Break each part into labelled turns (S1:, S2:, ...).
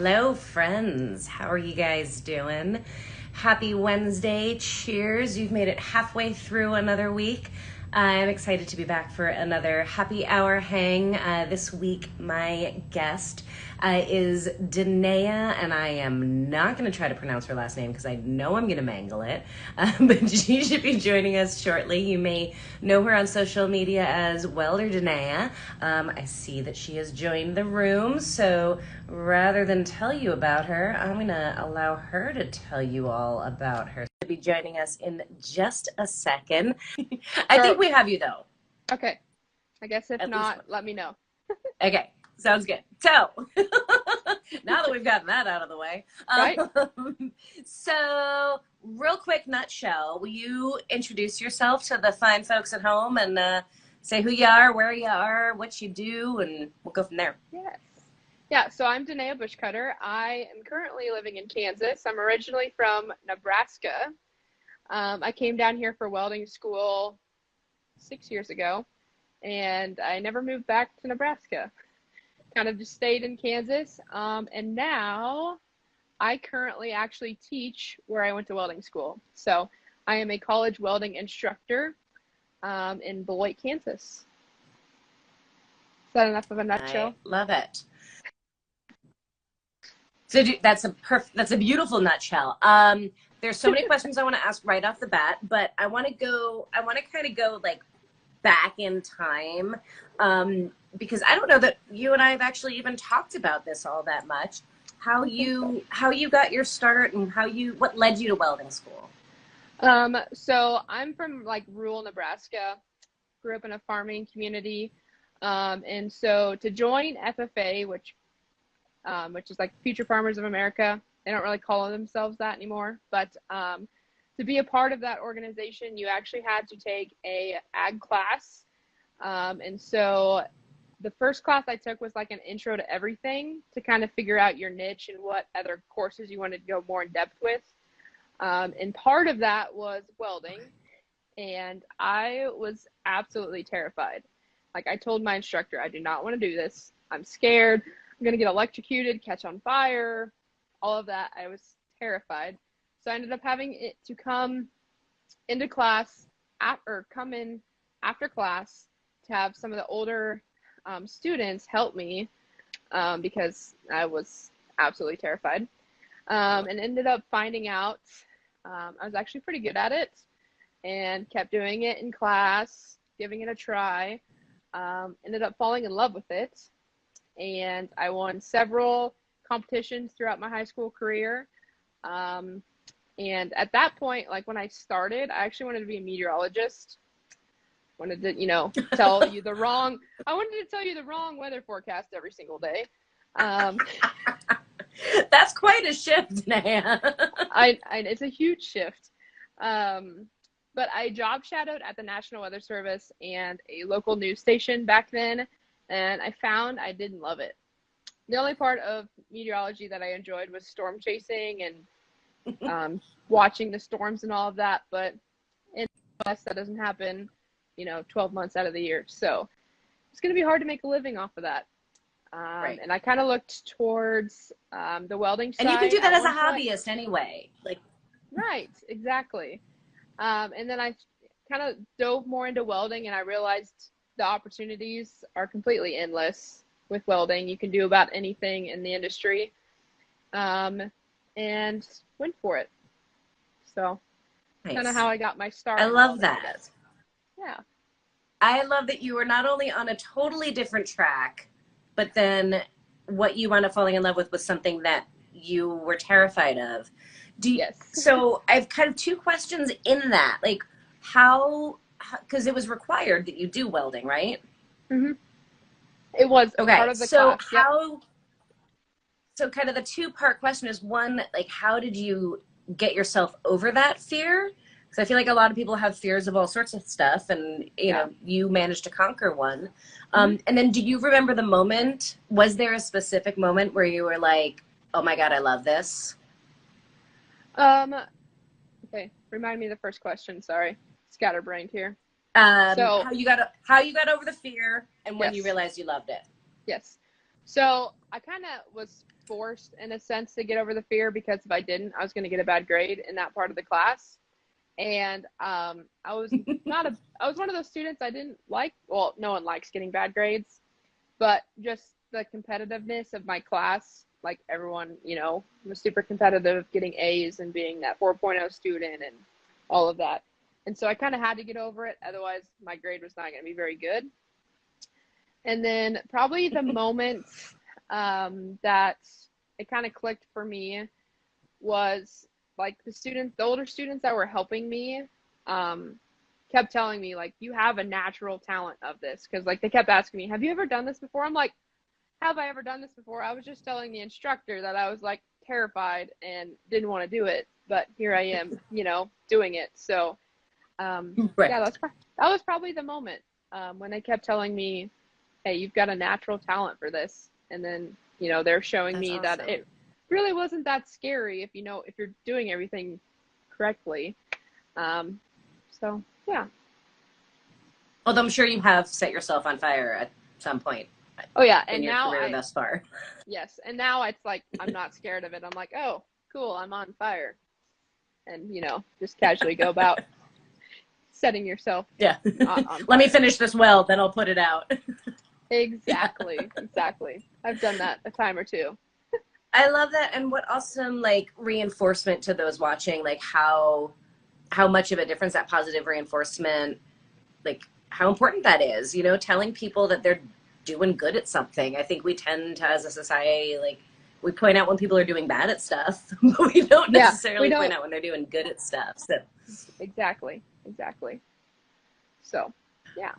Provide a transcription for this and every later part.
S1: Hello, friends. How are you guys doing? Happy Wednesday. Cheers. You've made it halfway through another week. I'm excited to be back for another happy hour hang. This week, my guest is Denea, and I am not going to try to pronounce her last name because I know I'm going to mangle it, but she should be joining us shortly. You may know her on social media as Welder Denea. I see that she has joined the room, so rather than tell you about her, I'm going to allow her to tell you all about her. She'll be joining us in just a second. I think we have you, though.
S2: Okay. I guess if
S1: At
S2: not, let me know.
S1: Okay, sounds good. So, now that we've gotten that out of the way.
S2: Right?
S1: So, real quick nutshell, will you introduce yourself to the fine folks at home and say who you are, where you are, what you do, and we'll go from there.
S2: Yes. Yeah, so I'm Denea Buschkoetter. I am currently living in Kansas. I'm originally from Nebraska. I came down here for welding school 6 years ago, and I never moved back to Nebraska. Kind of just stayed in Kansas, and now I currently actually teach where I went to welding school. So I am a college welding instructor in Beloit, Kansas. Is that enough of a nutshell?
S1: I love it. So that's a beautiful nutshell. There's so many questions I want to ask right off the bat, but I want to kind of go like back in time, because I don't know that you and I have actually even talked about this all that much. How you got your start and what led you to welding school?
S2: So I'm from like rural Nebraska, grew up in a farming community. And so to join FFA, which is like Future Farmers of America, they don't really call themselves that anymore, but to be a part of that organization, you actually had to take a ag class. And so the first class I took was like an intro to everything to kind of figure out your niche and what other courses you wanted to go more in depth with. And part of that was welding. And I was absolutely terrified. Like I told my instructor, I do not want to do this. I'm scared. I'm going to get electrocuted, catch on fire, all of that. I was terrified. So I ended up having it to come into class come in after class to have some of the older students help me because I was absolutely terrified, and ended up finding out I was actually pretty good at it and kept doing it in class, giving it a try, ended up falling in love with it. And I won several competitions throughout my high school career. And at that point, like when I started, I actually wanted to be a meteorologist. Wanted to, tell you the wrong weather forecast every single day.
S1: That's quite a shift, Naya.
S2: It's a huge shift. But I job shadowed at the National Weather Service and a local news station back then, and I found I didn't love it. The only part of meteorology that I enjoyed was storm chasing and watching the storms and all of that, but in the US that doesn't happen, 12 months out of the year. So it's going to be hard to make a living off of that.
S1: Right.
S2: And I kind of looked towards the welding side.
S1: And you can do that as a hobbyist anyway.
S2: Right, exactly. And then I kind of dove more into welding, and I realized the opportunities are completely endless with welding. You can do about anything in the industry, and went for it. So
S1: nice.
S2: Kind of how I got my start.
S1: I love that.
S2: Yeah.
S1: I love that you were not only on a totally different track, but then what you wound up falling in love with was something that you were terrified of.
S2: Yes.
S1: So I've kind of two questions in that. Like how because it was required that you do welding, right?
S2: Mm-hmm. It was part of the class.
S1: So kind of the two-part question is, one, like how did you get yourself over that fear? Because I feel like a lot of people have fears of all sorts of stuff, and you managed to conquer one. And then do you remember the moment? Was there a specific moment where you were like, oh my God, I love this?
S2: Okay. Remind me of the first question. Sorry. Scatterbrained here.
S1: So how you got over the fear and when you realized you loved it.
S2: Yes. So I kind of was forced in a sense to get over the fear, because if I didn't, I was going to get a bad grade in that part of the class. And I was one of those students I didn't like. Well, no one likes getting bad grades, but just the competitiveness of my class, like everyone, was super competitive, getting A's and being that 4.0 student and all of that. And so I kind of had to get over it. Otherwise, my grade was not going to be very good. And then probably the moment that it kind of clicked for me was like the older students that were helping me kept telling me, like, you have a natural talent of this. Because, like, they kept asking me, have you ever done this before? I'm like, have I ever done this before? I was just telling the instructor that I was, like, terrified and didn't want to do it. But here I am, doing it. So,
S1: Right.
S2: yeah, that was probably the moment when they kept telling me, hey, you've got a natural talent for this. And then, they're showing
S1: That's
S2: me
S1: awesome.
S2: that it really wasn't that scary if you're doing everything correctly. So, yeah.
S1: Although I'm sure you have set yourself on fire at some point.
S2: Oh, yeah.
S1: In
S2: And
S1: your
S2: now
S1: career thus far.
S2: Yes. And now it's like, I'm not scared of it. I'm like, oh, cool, I'm on fire. And, just casually go about setting yourself on fire.
S1: Let me finish this weld, then I'll put it out.
S2: Exactly. Exactly. I've done that a time or two.
S1: I love that. And what awesome, like, reinforcement to those watching, like how much of a difference that positive reinforcement, like how important that is, telling people that they're doing good at something. I think we tend to, as a society, like, we point out when people are doing bad at stuff, but we don't necessarily point out when they're doing good at stuff. So
S2: Exactly. So, yeah.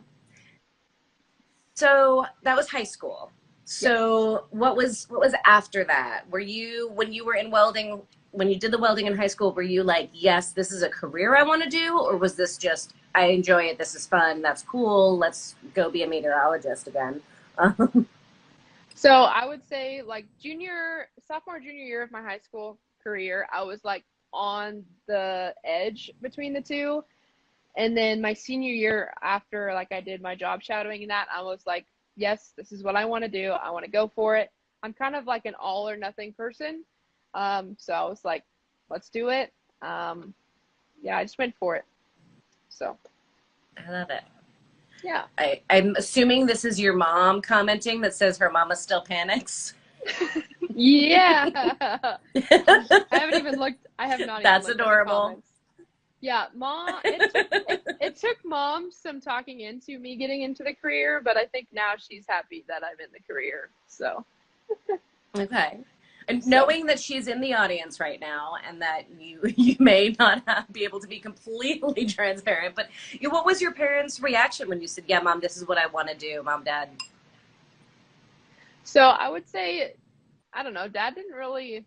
S1: So that was high school. So what was after that? Were you, when you were in welding, when you did the welding in high school, were you like, yes, this is a career I want to do? Or was this just, I enjoy it, this is fun, that's cool, let's go be a meteorologist again?
S2: So I would say, like, sophomore, junior year of my high school career, I was like on the edge between the two. And then my senior year, after like I did my job shadowing and that, I was like, yes, this is what I want to do. I want to go for it. I'm kind of like an all or nothing person. So I was like, let's do it. Yeah, I just went for it. So
S1: I love it.
S2: Yeah.
S1: I'm assuming this is your mom commenting that says her mama still panics.
S2: Yeah. I haven't even looked. I have not.
S1: That's
S2: even looked
S1: adorable.
S2: At the comments. Yeah, Mom. It took Mom some talking into me getting into the career, but I think now she's happy that I'm in the career. So.
S1: Okay. And knowing that she's in the audience right now, and that you may not be able to be completely transparent, but what was your parents' reaction when you said, "Yeah, Mom, this is what I want to do, Mom, Dad"?
S2: So I would say, I don't know, Dad didn't really.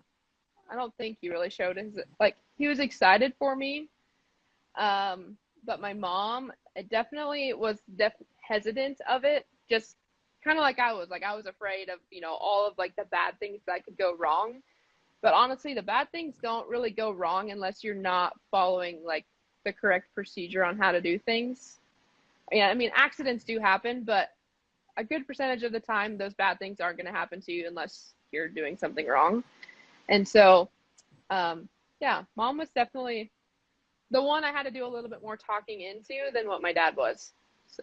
S2: I don't think he really showed his, like, he was excited for me. But my mom, it definitely was hesitant of it, just kind of like I was afraid of, all of like the bad things that could go wrong. But honestly, the bad things don't really go wrong unless you're not following like the correct procedure on how to do things. Yeah, I mean, accidents do happen, but a good percentage of the time, those bad things aren't going to happen to you unless you're doing something wrong. And so, yeah, Mom was definitely the one I had to do a little bit more talking into than what my dad was. So,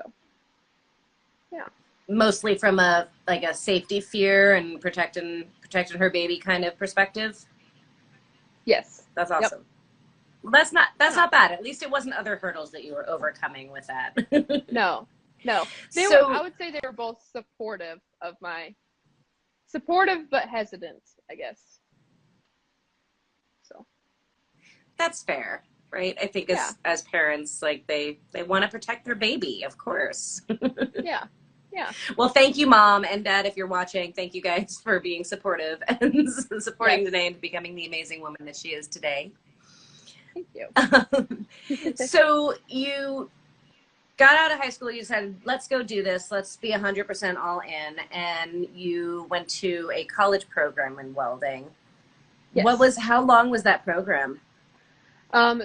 S2: yeah.
S1: Mostly from a safety fear and protecting her baby kind of perspective.
S2: Yes.
S1: That's awesome. Yep. Well, that's not bad. At least it wasn't other hurdles that you were overcoming with that.
S2: No. I would say they were both supportive but hesitant, I guess. So.
S1: That's fair. Right. I think as parents, like they want to protect their baby, of course.
S2: Yeah.
S1: Well, thank you, Mom and Dad, if you're watching. Thank you guys for being supportive and supporting Denea into becoming the amazing woman that she is today.
S2: Thank you.
S1: So you got out of high school, you said, let's go do this. Let's be 100% all in. And you went to a college program in welding. Yes. How long was that program?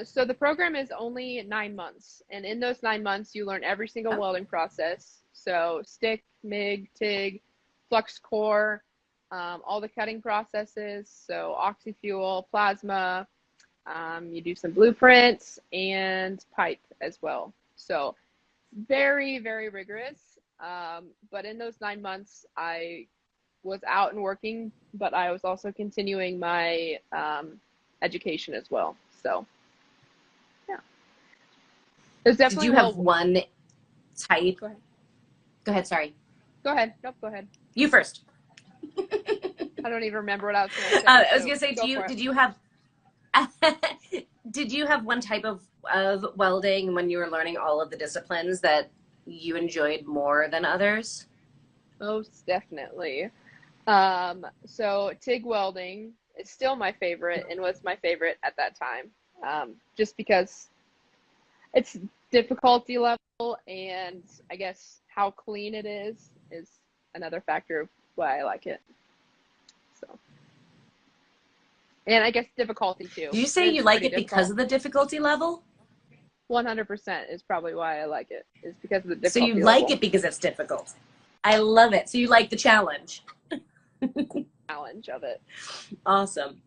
S2: So the program is only 9 months, and in those 9 months, you learn every single welding process. So stick, MIG, TIG, flux core, all the cutting processes, so oxyfuel, plasma, you do some blueprints and pipe as well. So very, very rigorous. But in those 9 months, I was out and working, but I was also continuing my education as well. So yeah, there's
S1: Did
S2: definitely
S1: you have one type?
S2: Go ahead.
S1: Go ahead, sorry.
S2: Go ahead. Nope, go ahead.
S1: You first.
S2: I don't even remember what I was going to say.
S1: I was going to say,
S2: did
S1: you have did you have one type of welding when you were learning all of the disciplines that you enjoyed more than others?
S2: Most definitely. So TIG welding is still my favorite and was my favorite at that time. Just because it's difficulty level and I guess how clean it is another factor of why I like it. So, and I guess difficulty too.
S1: Did you say you like it because of the difficulty level?
S2: 100% is probably why I like it. Is because of the difficulty
S1: level. So you
S2: level.
S1: like it because it's difficult. I love it. So you like the challenge.
S2: Challenge of it.
S1: Awesome.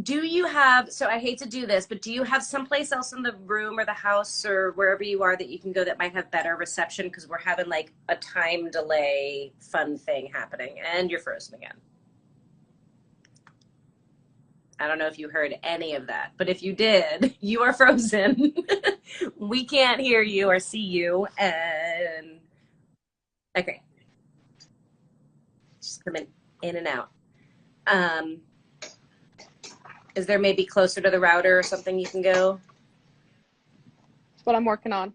S1: Do you have, so I hate to do this, but do you have someplace else in the room or the house or wherever you are that you can go that might have better reception? Because we're having like a time delay fun thing happening. And you're frozen again. I don't know if you heard any of that, but if you did, you are frozen. We can't hear you or see you. And okay. Just coming in and out. Is there maybe closer to the router or something you can go?
S2: That's what I'm working on.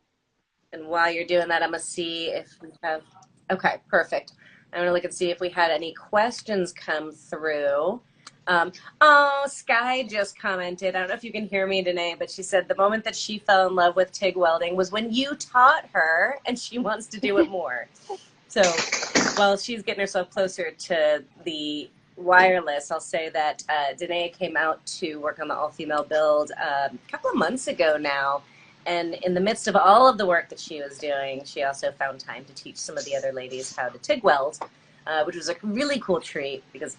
S1: And while you're doing that, I'm going to see if we have, okay, perfect. I'm going to look and see if we had any questions come through. Oh, Sky just commented. I don't know if you can hear me, Denea, but she said the moment that she fell in love with TIG welding was when you taught her and she wants to do it more. So while she's getting herself closer to the wireless, I'll say that Denea came out to work on the all-female build a couple of months ago now. And in the midst of all of the work that she was doing, she also found time to teach some of the other ladies how to TIG weld, which was a really cool treat because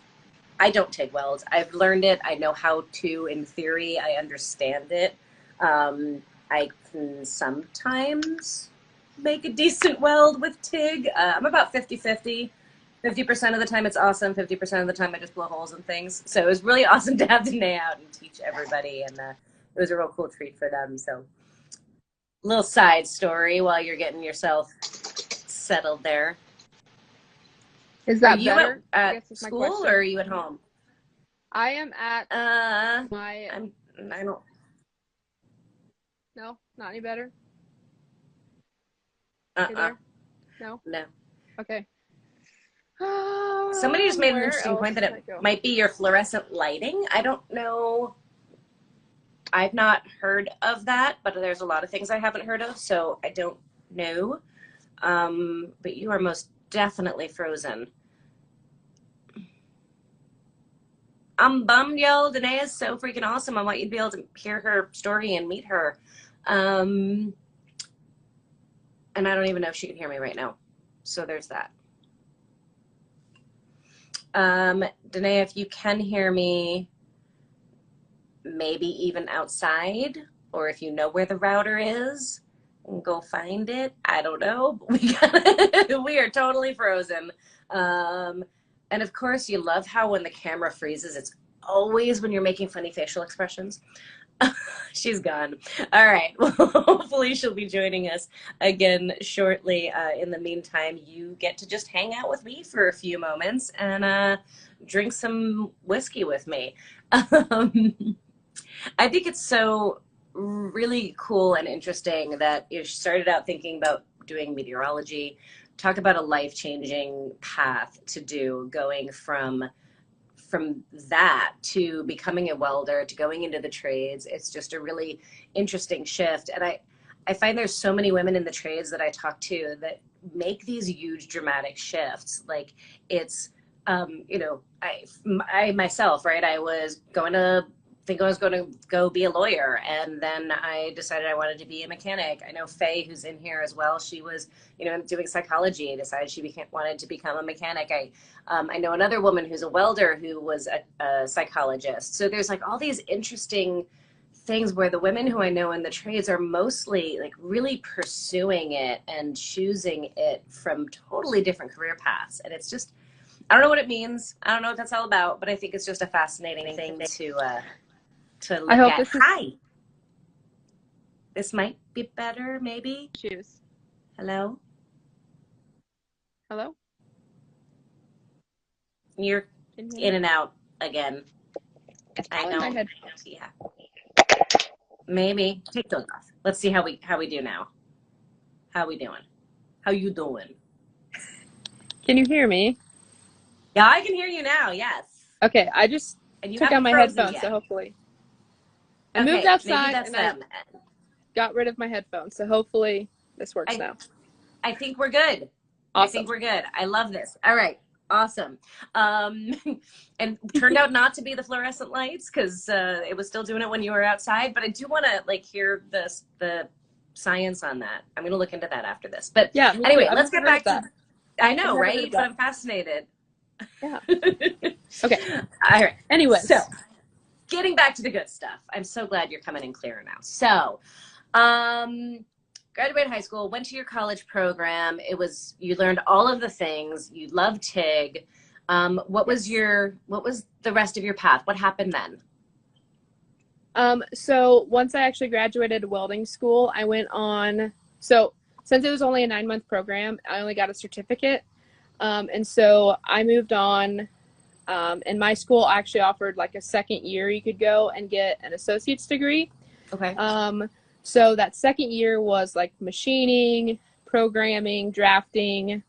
S1: I don't TIG weld. I've learned it. I know how to, in theory. I understand it. I can sometimes make a decent weld with TIG. I'm about 50-50. 50% of the time it's awesome. 50% of the time I just blow holes in things. So it was really awesome to have Denea out and teach everybody. And it was a real cool treat for them. So little side story while you're getting yourself settled there.
S2: Is that
S1: you
S2: better?
S1: At school or are you at home?
S2: I am at my.
S1: I don't.
S2: No, not any better. No.
S1: No.
S2: Okay.
S1: Somebody just made an interesting point that it might be your fluorescent lighting. I don't know. I've not heard of that, but there's a lot of things I haven't heard of, so I don't know. But you are most definitely frozen. I'm bummed, y'all. Denea is so freaking awesome. I want you to be able to hear her story and meet her. And I don't even know if she can hear me right now. So there's that. Denea, if you can hear me, maybe even outside, or if you know where the router is, go find it. I don't know. We are totally frozen. And of course, you love how when the camera freezes, it's always when you're making funny facial expressions. She's gone. All right. Well, hopefully she'll be joining us again shortly. In the meantime, you get to just hang out with me for a few moments and drink some whiskey with me. I think it's so really cool and interesting that you started out thinking about doing meteorology. Talk about a life-changing path to do, going from that to becoming a welder to going into the trades. It's just a really interesting shift. And I find there's so many women in the trades that I talk to that make these huge dramatic shifts. Like it's, you know, I myself, right? I was going to think I was going to go be a lawyer. And then I decided I wanted to be a mechanic. I know Faye, who's in here as well. She was, doing psychology. Decided she wanted to become a mechanic. I know another woman who's a welder who was a psychologist. So there's like all these interesting things where the women who I know in the trades are mostly like really pursuing it and choosing it from totally different career paths. And it's just, I don't know what it means. I don't know what that's all about, but I think it's just a fascinating thing to look at. Hi. This might be better, maybe.
S2: Choose.
S1: Hello?
S2: Hello?
S1: You're in and out again. I know.
S2: My headphones.
S1: Yeah. Maybe. Take those off. Let's see how we do now. How we doing? How you doing?
S2: Can you hear me?
S1: Yeah, I can hear you now. Yes.
S2: Okay, I just took out my headphones,
S1: yet.
S2: so hopefully. I moved outside and I got rid of my headphones, so hopefully this works now.
S1: I think we're good.
S2: Awesome.
S1: I think we're good. I love this. All right. Awesome. And turned out not to be the fluorescent lights because it was still doing it when you were outside. But I do want to hear the science on that. I'm going to look into that after this. But
S2: yeah,
S1: anyway, let's get back to. I know, right? But I'm fascinated.
S2: Yeah. Okay.
S1: All right.
S2: Anyway,
S1: so getting back to the good stuff. I'm so glad you're coming in clearer now. So, graduated high school, went to your college program. You learned all of the things. You loved TIG. What was the rest of your path? What happened then?
S2: So once I actually graduated welding school, I went on, so since it was only a 9-month program, I only got a certificate. And so I moved on, and my school actually offered like a second year you could go and get an associate's degree.
S1: Okay.
S2: So that second year was like machining, programming, drafting,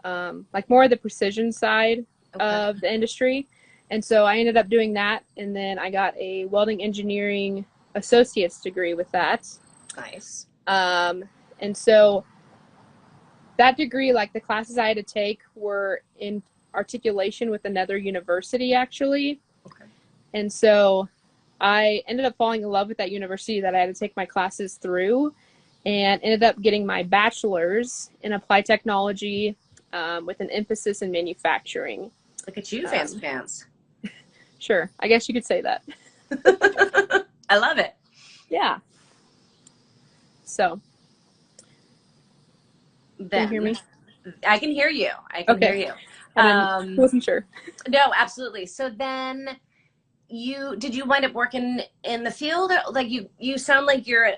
S2: like more of the precision side of the industry. And so I ended up doing that. And then I got a welding engineering associate's degree with that.
S1: Nice.
S2: And so that degree, like the classes I had to take were in articulation with another university actually.
S1: Okay.
S2: And so I ended up falling in love with that university that I had to take my classes through, and ended up getting my bachelor's in applied technology with an emphasis in manufacturing.
S1: Look at you, fancy pants.
S2: Sure. I guess you could say that.
S1: I love it.
S2: Yeah. So.
S1: Then,
S2: can you hear me?
S1: I can hear you. I can hear you.
S2: I wasn't sure.
S1: No, absolutely. So then did you wind up working in the field? Like you sound like you're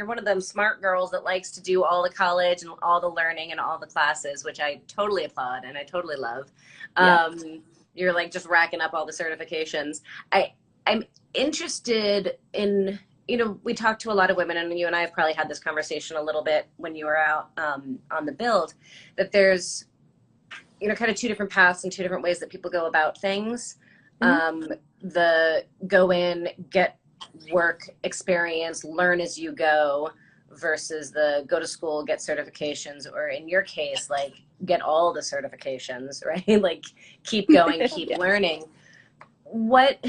S1: one of them smart girls that likes to do all the college and all the learning and all the classes, which I totally applaud and I totally love.
S2: Yeah.
S1: You're like just racking up all the certifications. I'm interested in, we talked to a lot of women, and you and I have probably had this conversation a little bit when you were out on the build, that there's, kind of two different paths and two different ways that people go about things. Mm-hmm. The go in, get work experience, learn as you go, versus the go to school, get certifications, or in your case, like get all the certifications, right? Like keep going, keep learning. What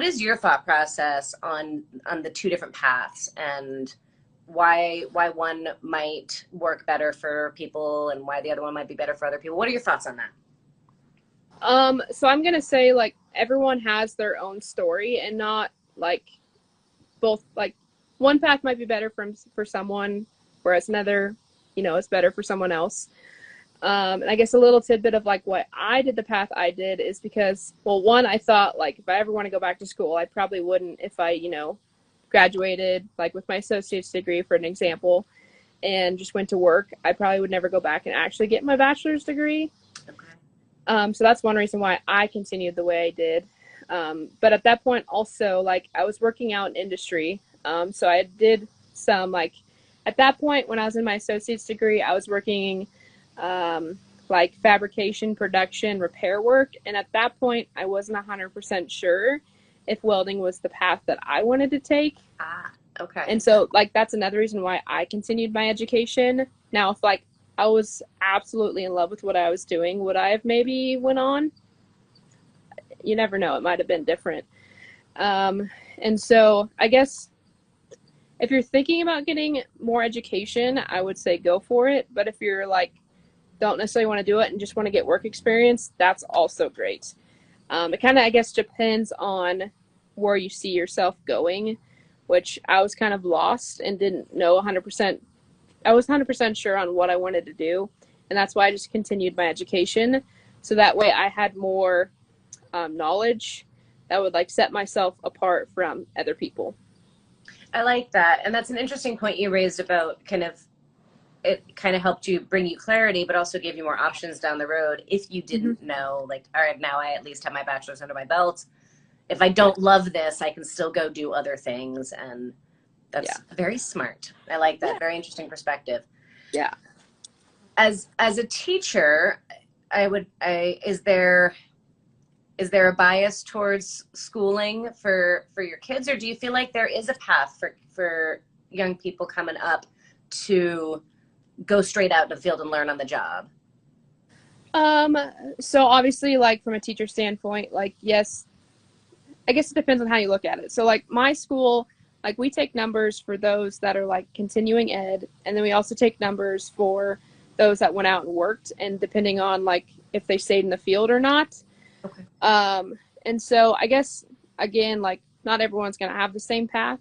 S1: is your thought process on the two different paths, and why one might work better for people and why the other one might be better for other people? What are your thoughts on that?
S2: So I'm going to say like everyone has their own story, and not like both, like one path might be better for someone, whereas another, is better for someone else. And I guess a little tidbit of like what I did, the path I did is because, well, one, I thought like if I ever want to go back to school, I probably wouldn't if I, graduated like with my associate's degree, for an example, and just went to work. I probably would never go back and actually get my bachelor's degree. So that's one reason why I continued the way I did. But at that point also, like I was working out in industry. So I did some, like at that point when I was in my associate's degree, I was working like fabrication, production, repair work. And at that point I wasn't 100% sure if welding was the path that I wanted to take.
S1: Okay.
S2: And so like, that's another reason why I continued my education. Now, if like I was absolutely in love with what I was doing, would I have maybe went on? You never know. It might have been different. And so I guess if you're thinking about getting more education, I would say go for it. But if you're like, don't necessarily want to do it and just want to get work experience, that's also great. It kind of, I guess, depends on where you see yourself going, which I was kind of lost and didn't know 100%. I was 100% sure on what I wanted to do. And that's why I just continued my education. So that way I had more knowledge that would like set myself apart from other people.
S1: I like that. And that's an interesting point you raised about it kind of helped you bring you clarity, but also gave you more options down the road. If you didn't know, like, all right, now I at least have my bachelor's under my belt. If I don't love this, I can still go do other things. And that's very smart. I like that. Very interesting perspective.
S2: Yeah.
S1: As a teacher, is there a bias towards schooling for your kids, or do you feel like there is a path for young people coming up to go straight out in the field and learn on the job?
S2: So obviously, like from a teacher standpoint, like, yes, I guess it depends on how you look at it. So like my school, like we take numbers for those that are like continuing ed, and then we also take numbers for those that went out and worked, and depending on like if they stayed in the field or not.
S1: Okay.
S2: And so I guess, again, like not everyone's going to have the same path.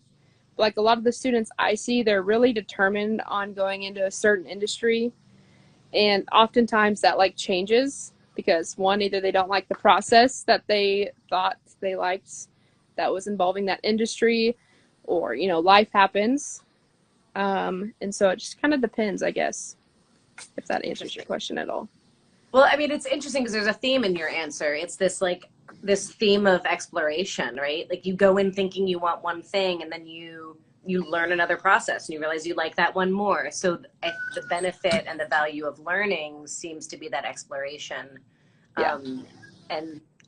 S2: But like a lot of the students I see, they're really determined on going into a certain industry. And oftentimes that like changes because one, either they don't like the process that they thought they liked that was involving that industry, or, you know, life happens. And so it just kind of depends, I guess, if that answers your question at all.
S1: Well, I mean, it's interesting because there's a theme in your answer. It's this theme of exploration, right? Like you go in thinking you want one thing, and then you learn another process and you realize you like that one more. So the benefit and the value of learning seems to be that exploration,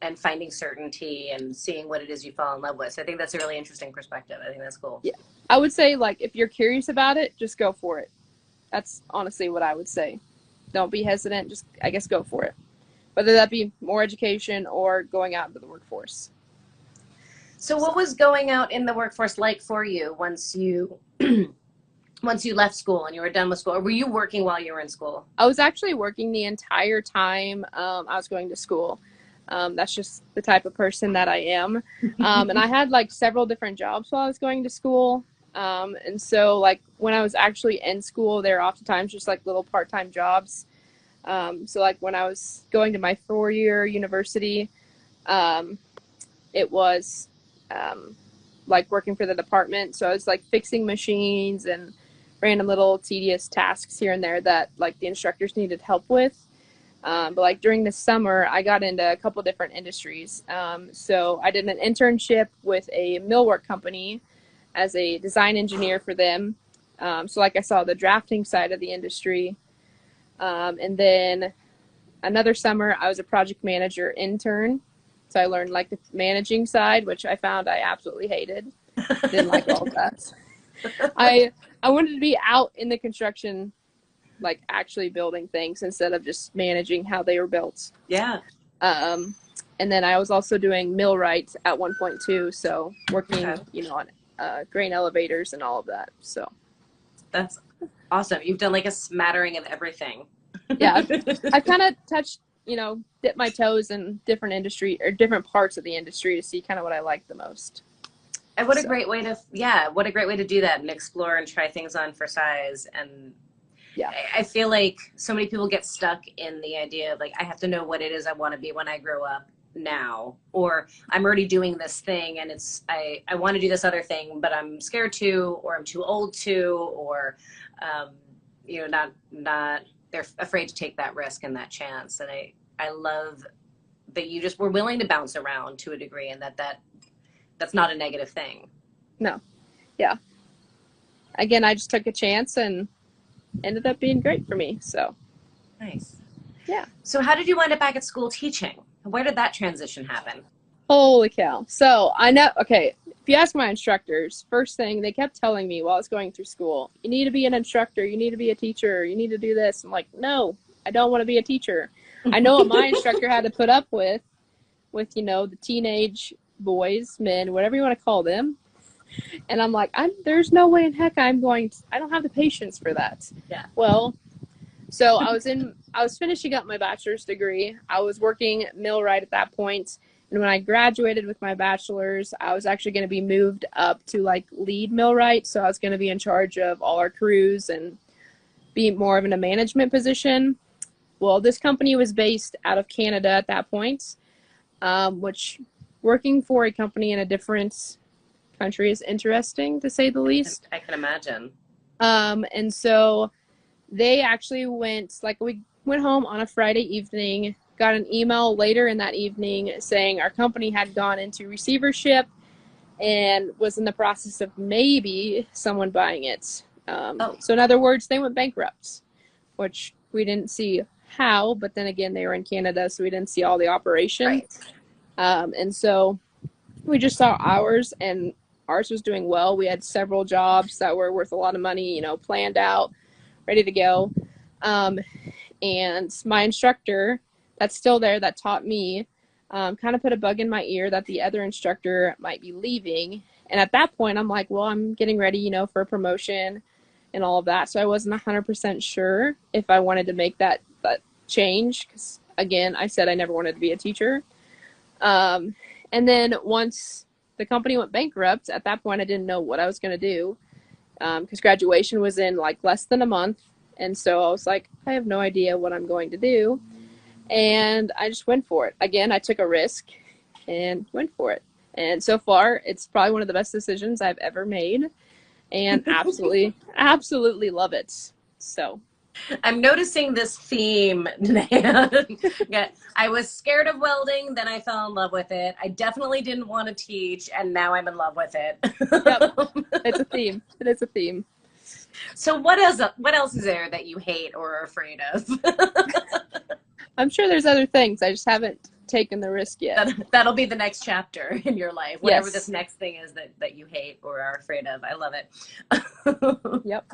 S1: and finding certainty and seeing what it is you fall in love with. So I think that's a really interesting perspective. I think that's cool.
S2: Yeah. I would say, like, if you're curious about it, just go for it. That's honestly what I would say. Don't be hesitant. Just, I guess, go for it. Whether that be more education or going out into the workforce.
S1: So what was going out in the workforce like for you once you left school and you were done with school? Or were you working while you were in school?
S2: I was actually working the entire time I was going to school. That's just the type of person that I am. And I had like several different jobs while I was going to school. And so like when I was actually in school, there were oftentimes just like little part-time jobs. So like when I was going to my 4-year university, it was like working for the department. So I was like fixing machines and random little tedious tasks here and there that like the instructors needed help with. But like during the summer, I got into a couple different industries. So I did an internship with a millwork company as a design engineer for them. So like I saw the drafting side of the industry. And then another summer, I was a project manager intern. So I learned like the managing side, which I found I absolutely hated. Didn't like all of that. I wanted to be out in the construction, like actually building things instead of just managing how they were built.
S1: Yeah.
S2: And then I was also doing millwright at one point too. So working, you know, on grain elevators and all of that. So
S1: that's awesome. You've done like a smattering of everything.
S2: Yeah. I've kind of touched, you know, dipped my toes in different industry or different parts of the industry to see kind of what I like the most.
S1: And what a great way to do that and explore and try things on for size. And
S2: yeah,
S1: I feel like so many people get stuck in the idea of like, I have to know what it is I want to be when I grow up now, or I'm already doing this thing and it's, I want to do this other thing, but I'm scared to, or I'm too old to, or, you know, not, they're afraid to take that risk and that chance. And I love that you just were willing to bounce around to a degree, and that's not a negative thing.
S2: No. Yeah. Again, I just took a chance and ended up being great for me. So
S1: nice.
S2: Yeah.
S1: So how did you wind up back at school teaching? Where did that transition happen?
S2: Holy cow. So I know, okay, if you ask my instructors, first thing they kept telling me while I was going through school, you need to be an instructor, you need to be a teacher, you need to do this. I'm like, no, I don't want to be a teacher. I know what my instructor had to put up with, you know, the teenage boys, men, whatever you want to call them. And I'm like, there's no way in heck I don't have the patience for that.
S1: Yeah.
S2: Well, so I was finishing up my bachelor's degree. I was working millwright at that point. And when I graduated with my bachelor's, I was actually going to be moved up to like lead millwright. So I was going to be in charge of all our crews and be more of in a management position. Well, this company was based out of Canada at that point, which working for a company in a different country is interesting, to say the least.
S1: I can imagine.
S2: And so they actually we went home on a Friday evening, got an email later in that evening saying our company had gone into receivership and was in the process of maybe someone buying it. So in other words, they went bankrupt, which we didn't see how, but then again, they were in Canada, so we didn't see all the operation.
S1: Right.
S2: And so we just saw ours, and ours was doing well. We had several jobs that were worth a lot of money, planned out, ready to go. And my instructor that's still there that taught me kind of put a bug in my ear that the other instructor might be leaving. And at that point, I'm like, well, I'm getting ready, for a promotion and all of that. So I wasn't 100% sure if I wanted to make that change. Because, again, I said I never wanted to be a teacher. And then once the company went bankrupt, at that point, I didn't know what I was going to do because graduation was in like less than a month. And so I was like, I have no idea what I'm going to do. And I just went for it. Again, I took a risk and went for it. And so far, it's probably one of the best decisions I've ever made. And absolutely, absolutely love it. So
S1: I'm noticing this theme. Yeah, I was scared of welding, then I fell in love with it. I definitely didn't want to teach, and now I'm in love with it.
S2: Yep. It's a theme. It is a theme.
S1: So what else is there that you hate or are afraid of?
S2: I'm sure there's other things. I just haven't taken the risk yet.
S1: That'll be the next chapter in your life, whatever
S2: Yes.
S1: this next thing is that you hate or are afraid of. I love it.
S2: Yep.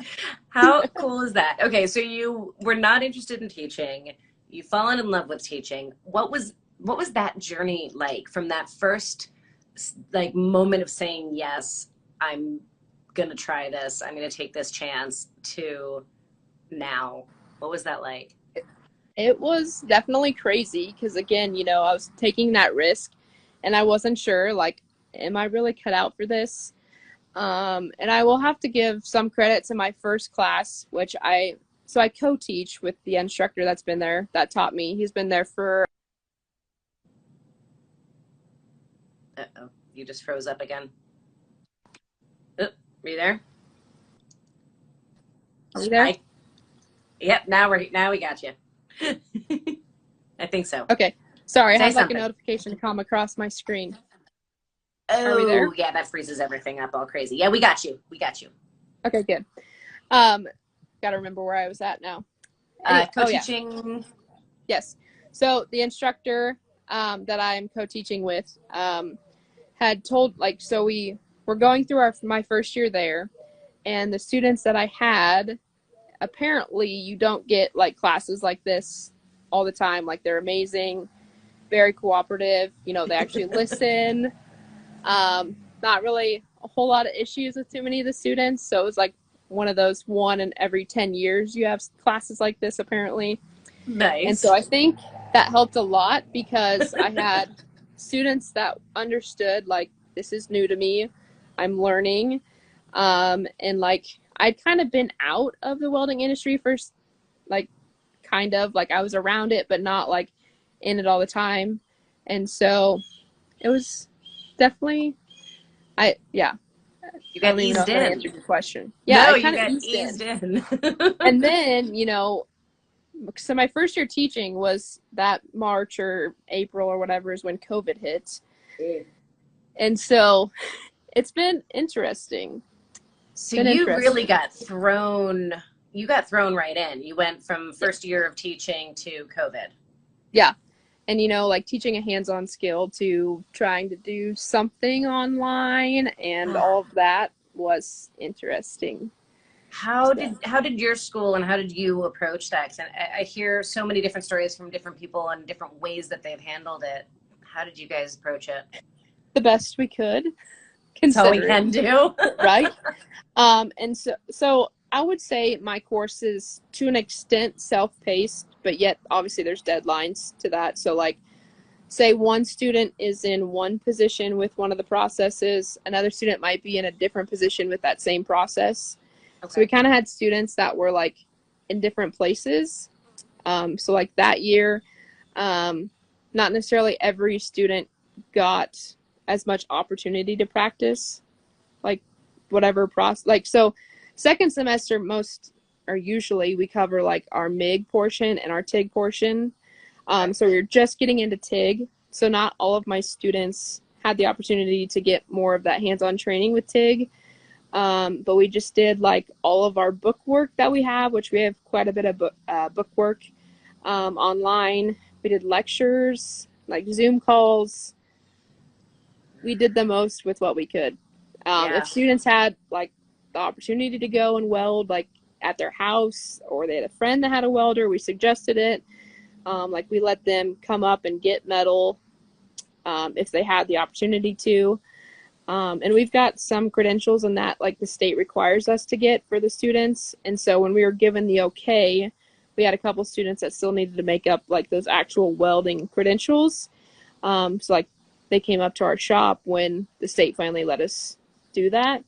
S1: How cool is that? Okay, so you were not interested in teaching. You've fallen in love with teaching. What was that journey like from that first like moment of saying, yes, I'm gonna try this, I'm gonna take this chance, to now? What was that like?
S2: It was definitely crazy because, again, I was taking that risk and I wasn't sure, like, am I really cut out for this? And I will have to give some credit to my first class, which I co-teach with the instructor that's been there, that taught me. He's been there for...
S1: Uh-oh, you just froze up again. Oh, are you there?
S2: Are you there?
S1: Yep, now we got you. I think so.
S2: Okay. Sorry, I
S1: Say
S2: have
S1: something.
S2: like a notification come across my screen.
S1: Oh,
S2: Are we there?
S1: Yeah, that freezes everything up all crazy. Yeah, we got you.
S2: Okay, good. Gotta remember where I was at now. Anyway,
S1: Co-teaching.
S2: Yes. So the instructor that I'm co-teaching with had told, like, so we were going through my first year there, and the students that I had, apparently you don't get like classes like this all the time. Like, they're amazing, very cooperative, they actually listen. Not really a whole lot of issues with too many of the students. So it was like one of those 1 in every 10 years you have classes like this, apparently.
S1: Nice.
S2: And so I think that helped a lot because I had students that understood, like, this is new to me, I'm learning. And like, I'd kind of been out of the welding industry first, like, kind of like I was around it, but not like in it all the time. And so it was definitely,
S1: you got eased in.
S2: I answered your question. Yeah,
S1: no,
S2: I
S1: you
S2: kind
S1: got
S2: of
S1: eased in.
S2: And then, so my first year teaching was that March or April or whatever is when COVID hit. And so it's been interesting.
S1: So you really got thrown right in. You went from first year of teaching to COVID.
S2: Yeah. And, like, teaching a hands-on skill to trying to do something online, and all of that was interesting.
S1: How did your school and how did you approach that? 'Cause I hear so many different stories from different people and different ways that they've handled it. How did you guys approach it?
S2: the best we could,
S1: That's all we can do.
S2: right? And so I would say my course is to an extent self-paced, but yet obviously there's deadlines to that. So like, say one student is in one position with one of the processes, another student might be in a different position with that same process. Okay. So we kind of had students that were like in different places. So like that year, not necessarily every student got as much opportunity to practice, like whatever process. Like, so second semester, usually we cover like our MIG portion and our TIG portion. So we were just getting into TIG. So not all of my students had the opportunity to get more of that hands-on training with TIG. But we just did like all of our book work that we have, which we have quite a bit of book work online. We did lectures, like Zoom calls. We did the most with what we could. If students had like the opportunity to go and weld like at their house, or they had a friend that had a welder, we suggested it. Like we let them come up and get metal if they had the opportunity to. And we've got some credentials in that like the state requires us to get for the students. And so when we were given the okay, we had a couple students that still needed to make up like those actual welding credentials. So like they came up to our shop when the state finally let us do that.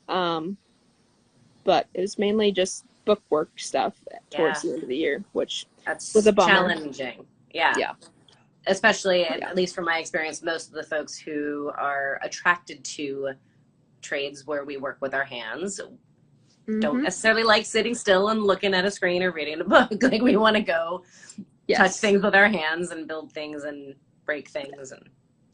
S2: But it was mainly just book work stuff towards the end of the year, which was a bummer.
S1: Challenging. Yeah. Especially, at least from my experience, most of the folks who are attracted to trades where we work with our hands don't necessarily like sitting still and looking at a screen or reading a book. Like we want to go touch things with our hands and build things and break things. And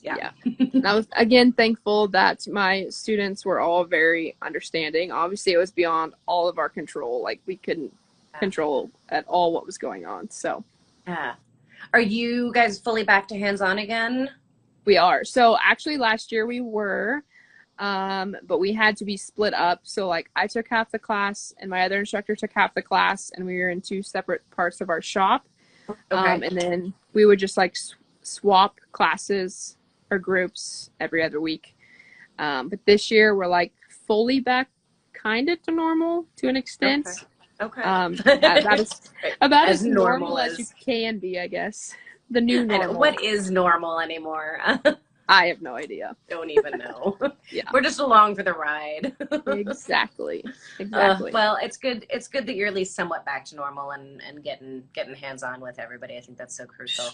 S2: And I was, again, thankful that my students were all very understanding. Obviously, it was beyond all of our control. Like we couldn't control at all what was going on. So
S1: are you guys fully back to hands-on again?
S2: We are. So actually last year we were, but we had to be split up. So like I took half the class and my other instructor took half the class, and we were in two separate parts of our shop. And then we would just like swap classes or groups every other week. But this year we're like fully back kind of to normal to an extent.
S1: Okay.
S2: That is about as normal as you can be, I guess. The new normal.
S1: What is normal anymore?
S2: I have no idea.
S1: Don't even know. We're just along for the ride.
S2: Exactly.
S1: Well, it's good. It's good that you're at least somewhat back to normal and getting hands-on with everybody. I think that's so crucial.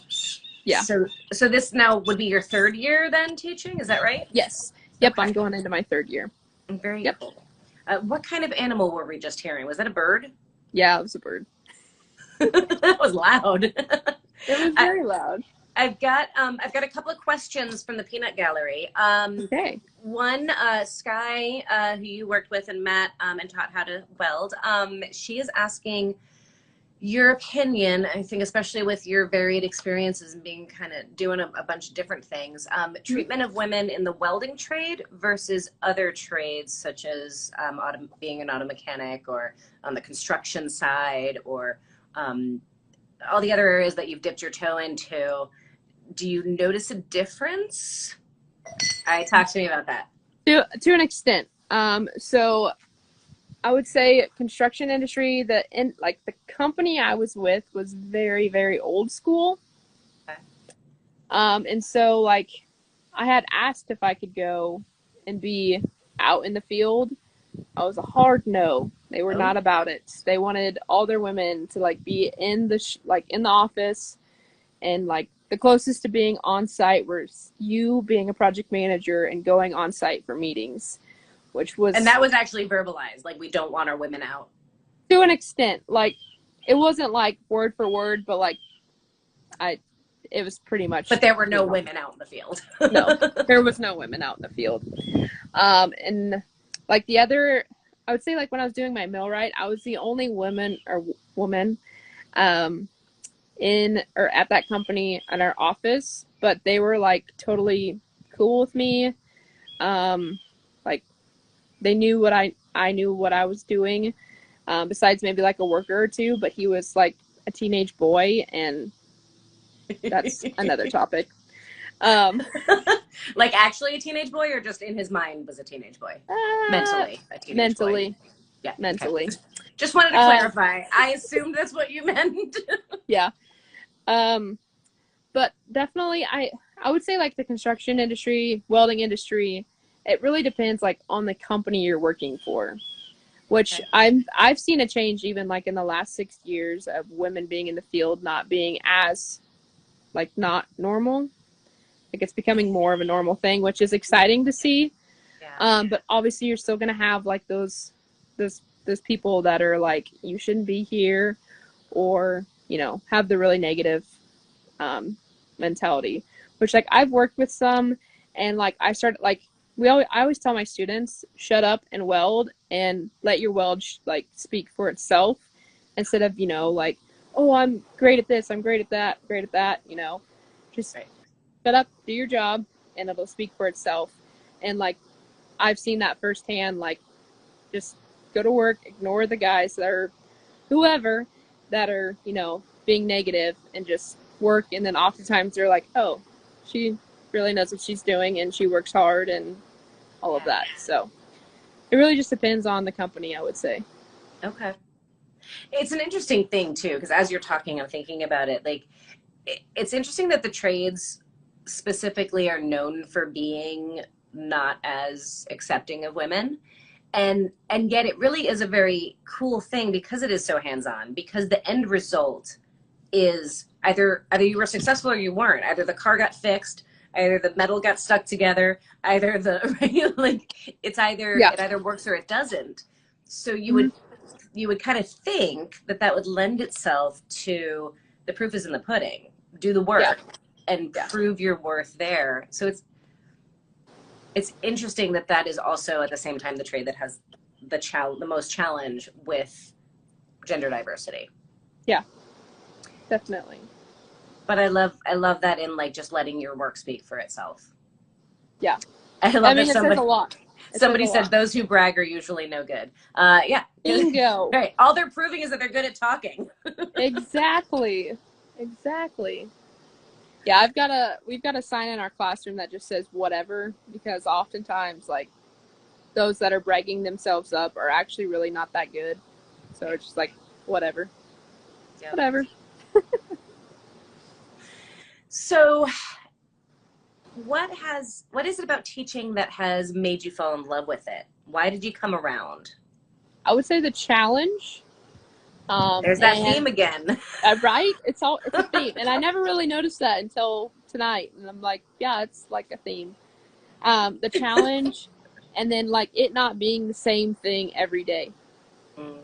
S1: Yeah. So this now would be your third year then teaching, is that right?
S2: Yes. Yep. Okay. I'm going into my third year.
S1: Very cool. What kind of animal were we just hearing? Was that a bird?
S2: Yeah, it was a bird.
S1: That was loud.
S2: It was very loud.
S1: I've got a couple of questions from the Peanut Gallery.
S2: Okay.
S1: One, Sky, who you worked with and met and taught how to weld. She is asking your opinion, I think, especially with your varied experiences and being kind of doing a bunch of different things, treatment of women in the welding trade versus other trades, such as being an auto mechanic or on the construction side, or all the other areas that you've dipped your toe into. Do you notice a difference? All right, talk to me about that.
S2: To an extent. So I would say construction industry, the company I was with was very, very old school. Okay. And so like I had asked if I could go and be out in the field. I was a hard no. They were not about it. They wanted all their women to like be in the in the office, and like the closest to being on site was you being a project manager and going on site for meetings. And
S1: that was actually verbalized, like we don't want our women out.
S2: To an extent, like it wasn't like word for word, but like it was pretty much.
S1: But there were no women out in the field.
S2: No, there was no women out in the field. And like the other, I would say like when I was doing my millwright, I was the only woman in or at that company in our office, but they were like totally cool with me. Like they knew what I knew what I was doing, besides maybe like a worker or two, but he was like a teenage boy, and that's another topic. Um,
S1: Like actually a teenage boy, or just in his mind was a teenage boy?
S2: uh,
S1: Mentally, a teenage boy.
S2: mentally,
S1: Yeah. Okay.
S2: mentally.
S1: Just wanted to
S2: Uh,
S1: clarify. I assumed that's what you meant.
S2: yeah. Um, but definitely, I would say like the construction industry, welding industry, it really depends like on the company you're working for. Which
S1: Okay.
S2: I've seen a change even like in the last 6 years of women being in the field not being as like not normal. Like it's becoming more of a normal thing, which is exciting to see.
S1: Yeah.
S2: But obviously you're still gonna have like those people that are like you shouldn't be here, or have the really negative mentality. Which like I've worked with some, and like I started like I always tell my students shut up and weld and let your weld like speak for itself, instead of like, oh, I'm great at this, I'm great at that. Just
S1: Right.
S2: shut up, do your job, and it'll speak for itself. And like I've seen that firsthand. Like just go to work, ignore the guys that are whoever that are being negative, and just work. And then oftentimes they're like, oh, she really knows what she's doing and she works hard and all of that. So it really just depends on the company, I would say.
S1: Okay. It's an interesting thing too, because as you're talking, I'm thinking about it. Like, it's interesting that the trades specifically are known for being not as accepting of women, and yet it really is a very cool thing because it is so hands-on. Because the end result is either you were successful or you weren't. Either the car got fixed, either the metal got stuck together, either the like it's either
S2: Yeah.
S1: it either works or it doesn't. So
S2: Mhm.
S1: you would kind of think that that would lend itself to the proof is in the pudding. Do the work
S2: Yeah.
S1: and
S2: Yeah.
S1: prove your worth there. So it's interesting that that is also at the same time the trade that has the most challenge with gender diversity.
S2: Yeah, definitely.
S1: But I love that in like just letting your work speak for itself.
S2: Yeah.
S1: I
S2: I
S1: love that
S2: mean, it says a lot. It says a
S1: somebody said
S2: lot.
S1: those who brag are usually no good. Yeah.
S2: Bingo.
S1: Right. All they're proving is that they're good at talking.
S2: Exactly. Exactly. Yeah, we've got a sign in our classroom that just says whatever, because oftentimes like those that are bragging themselves up are actually really not that good. So it's just like whatever.
S1: Yep.
S2: Whatever.
S1: So what is it about teaching that has made you fall in love with it? Why did you come around?
S2: I would say the challenge.
S1: There's that
S2: And
S1: theme again.
S2: right? It's a theme. And I never really noticed that until tonight. And I'm like, yeah, it's like a theme. The challenge, and then like it not being the same thing every day.
S1: Mm.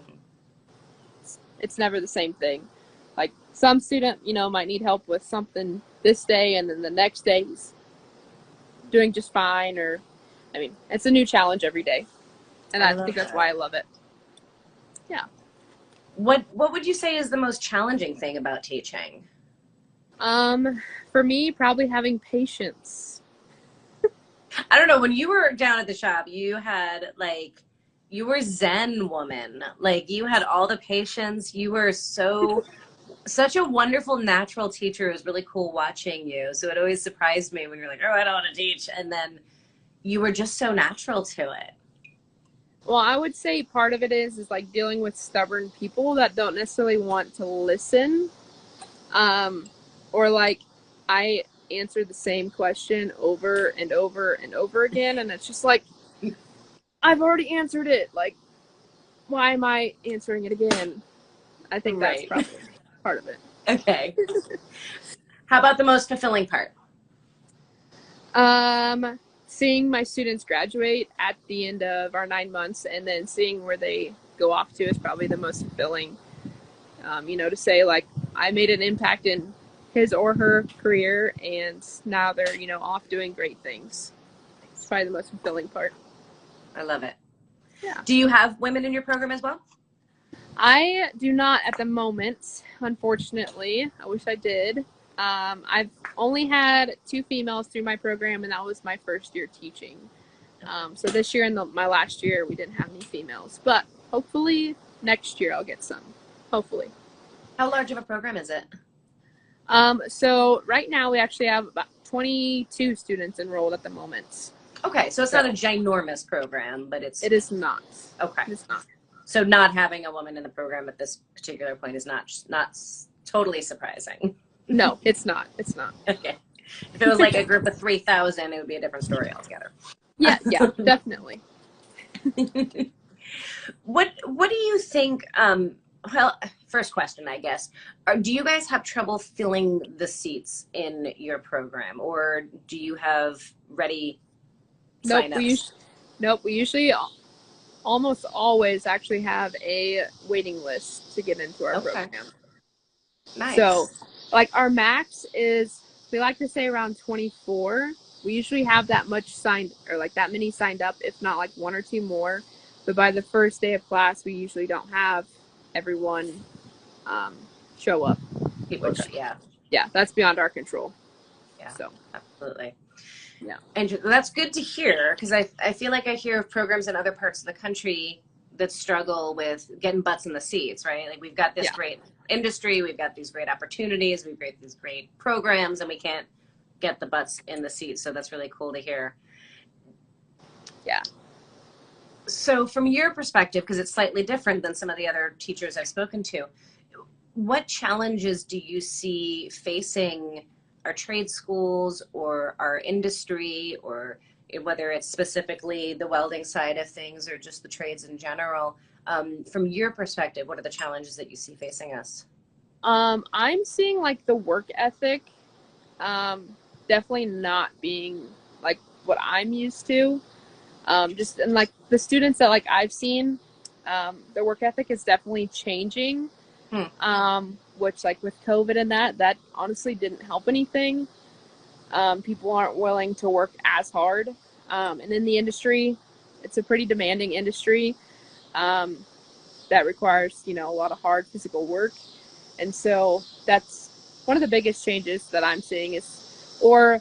S2: It's never the same thing. Like some student, might need help with something this day, and then the next day he's doing just fine. Or, I mean, it's a new challenge every day, and
S1: I
S2: I
S1: love
S2: think that's
S1: that.
S2: why I love it. Yeah.
S1: What would you say is the most challenging thing about teaching?
S2: For me, probably having patience.
S1: I don't know. When you were down at the shop, you were Zen woman. Like you had all the patience. You were such a wonderful natural teacher. It was really cool watching you. So it always surprised me when you're like, oh, I don't want to teach. And then you were just so natural to it.
S2: Well, I would say part of it is like dealing with stubborn people that don't necessarily want to listen. Or like I answer the same question over and over and over again, and it's just like I've already answered it. Like, why am I answering it again? I think that's
S1: Right.
S2: probably part of it.
S1: Okay. How about the most fulfilling part?
S2: Seeing my students graduate at the end of our 9 months, and then seeing where they go off to is probably the most fulfilling. To say like I made an impact in his or her career, and now they're off doing great things. It's probably the most fulfilling part.
S1: I love it.
S2: Yeah.
S1: Do you have women in your program as well?
S2: I do not at the moment, unfortunately. I wish I did. I've only had 2 females through my program, and that was my first year teaching. So this year and my last year, we didn't have any females. But hopefully next year I'll get some. Hopefully.
S1: How large of a program is it?
S2: So right now we actually have about 22 students enrolled at the moment.
S1: Okay, so it's not a ginormous program, but
S2: it is not.
S1: Okay.
S2: It is not.
S1: So not having a woman in the program at this particular point is not totally surprising.
S2: No, it's not. It's not.
S1: Okay. If it was like a group of 3,000, it would be a different story altogether.
S2: Yeah, definitely.
S1: What do you think? Well, first question, I guess. Do you guys have trouble filling the seats in your program, or do you have ready signups?
S2: Nope. We usually almost always actually have a waiting list to get into our program.
S1: Nice.
S2: So, like our max is, we like to say around 24. We usually have that much signed, or like that many signed up, if not like one or two more. But by the first day of class, we usually don't have everyone show up. Yeah, that's beyond our control.
S1: Yeah,
S2: so
S1: absolutely.
S2: Yeah,
S1: and that's good to hear, because I feel like I hear of programs in other parts of the country that struggle with getting butts in the seats, right? Like, we've got this great industry, we've got these great opportunities, we've got these great programs, and we can't get the butts in the seats. So that's really cool to hear.
S2: Yeah.
S1: So from your perspective, because it's slightly different than some of the other teachers I've spoken to, what challenges do you see facing our trade schools or our industry, or whether it's specifically the welding side of things or just the trades in general? From your perspective, what are the challenges that you see facing us?
S2: I'm seeing like the work ethic definitely not being like what I'm used to. Just and like the students that like I've seen, their work ethic is definitely changing. Which, like with COVID and that honestly didn't help anything. People aren't willing to work as hard. And in the industry, it's a pretty demanding industry that requires, a lot of hard physical work. And so that's one of the biggest changes that I'm seeing is, or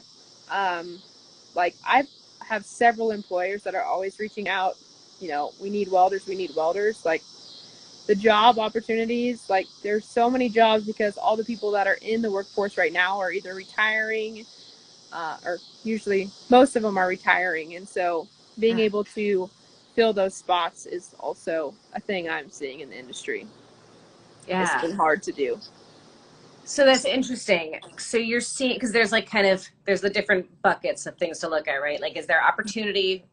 S2: like I have several employers that are always reaching out, we need welders. Like, the job opportunities, like there's so many jobs because all the people that are in the workforce right now are either retiring, or usually most of them are retiring. And so being able to fill those spots is also a thing I'm seeing in the industry.
S1: Yeah.
S2: It's been hard to do.
S1: So that's interesting. So you're seeing, because there's like there's the different buckets of things to look at, right? Like, is there opportunity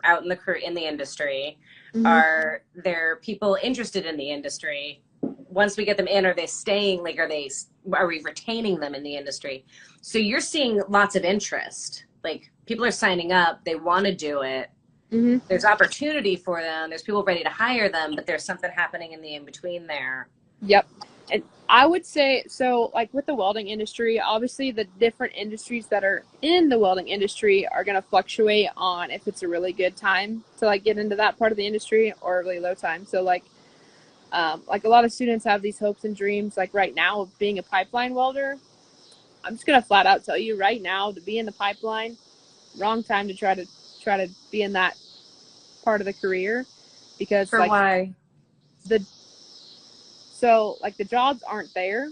S1: out in the industry? Mm-hmm. Are there people interested in the industry? Once we get them in, are they staying? Like, are we retaining them in the industry? So you're seeing lots of interest. Like, people are signing up, they want to do it. Mm-hmm. There's opportunity for them. There's people ready to hire them, but there's something happening in the in-between there.
S2: Yep. And I would say, so like with the welding industry, obviously the different industries that are in the welding industry are going to fluctuate on if it's a really good time to like get into that part of the industry or a really low time. So like a lot of students have these hopes and dreams, like right now of being a pipeline welder. I'm just going to flat out tell you right now, to be in the pipeline, wrong time to try to be in that part of the career, because
S1: why?
S2: So like the jobs aren't there.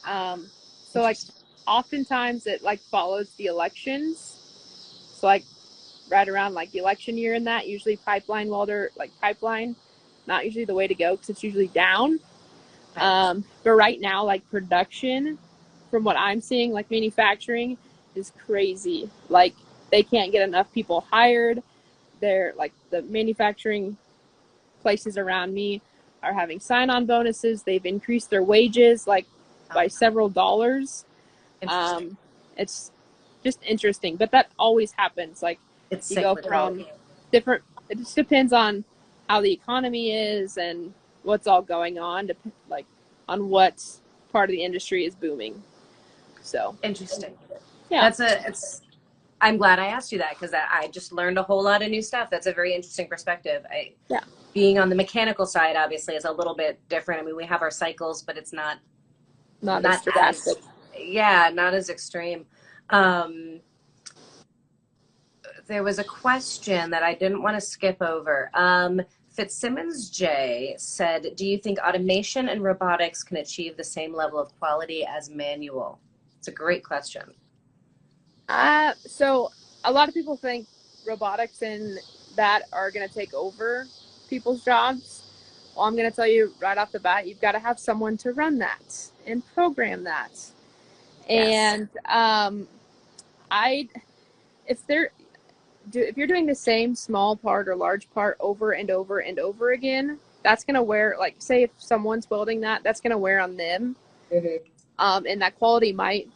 S2: So like oftentimes it like follows the elections. So like right around like the election year and that, usually pipeline welder, like pipeline, not usually the way to go because it's usually down. But right now, like production, from what I'm seeing, like manufacturing is crazy. Like they can't get enough people hired. They're like the manufacturing places around me are having sign-on bonuses. They've increased their wages like by several dollars. It's just interesting, but that always happens. Like
S1: it's
S2: you go from different. It just depends on how the economy is and what's all going on, like on what part of the industry is booming. So
S1: interesting.
S2: Yeah,
S1: I'm glad I asked you that, because I just learned a whole lot of new stuff. That's a very interesting perspective. Being on the mechanical side, obviously, is a little bit different. I mean, we have our cycles, but it's not
S2: as drastic.
S1: Not as extreme. There was a question that I didn't want to skip over. Fitzsimmons J said, do you think automation and robotics can achieve the same level of quality as manual? It's a great question.
S2: So a lot of people think robotics and that are going to take over people's jobs. Well, I'm going to tell you right off the bat, you've got to have someone to run that and program that.
S1: Yes.
S2: And if you're doing the same small part or large part over and over and over again, that's going to wear, like, say if someone's welding that's going to wear on them.
S1: Mm-hmm.
S2: And that quality might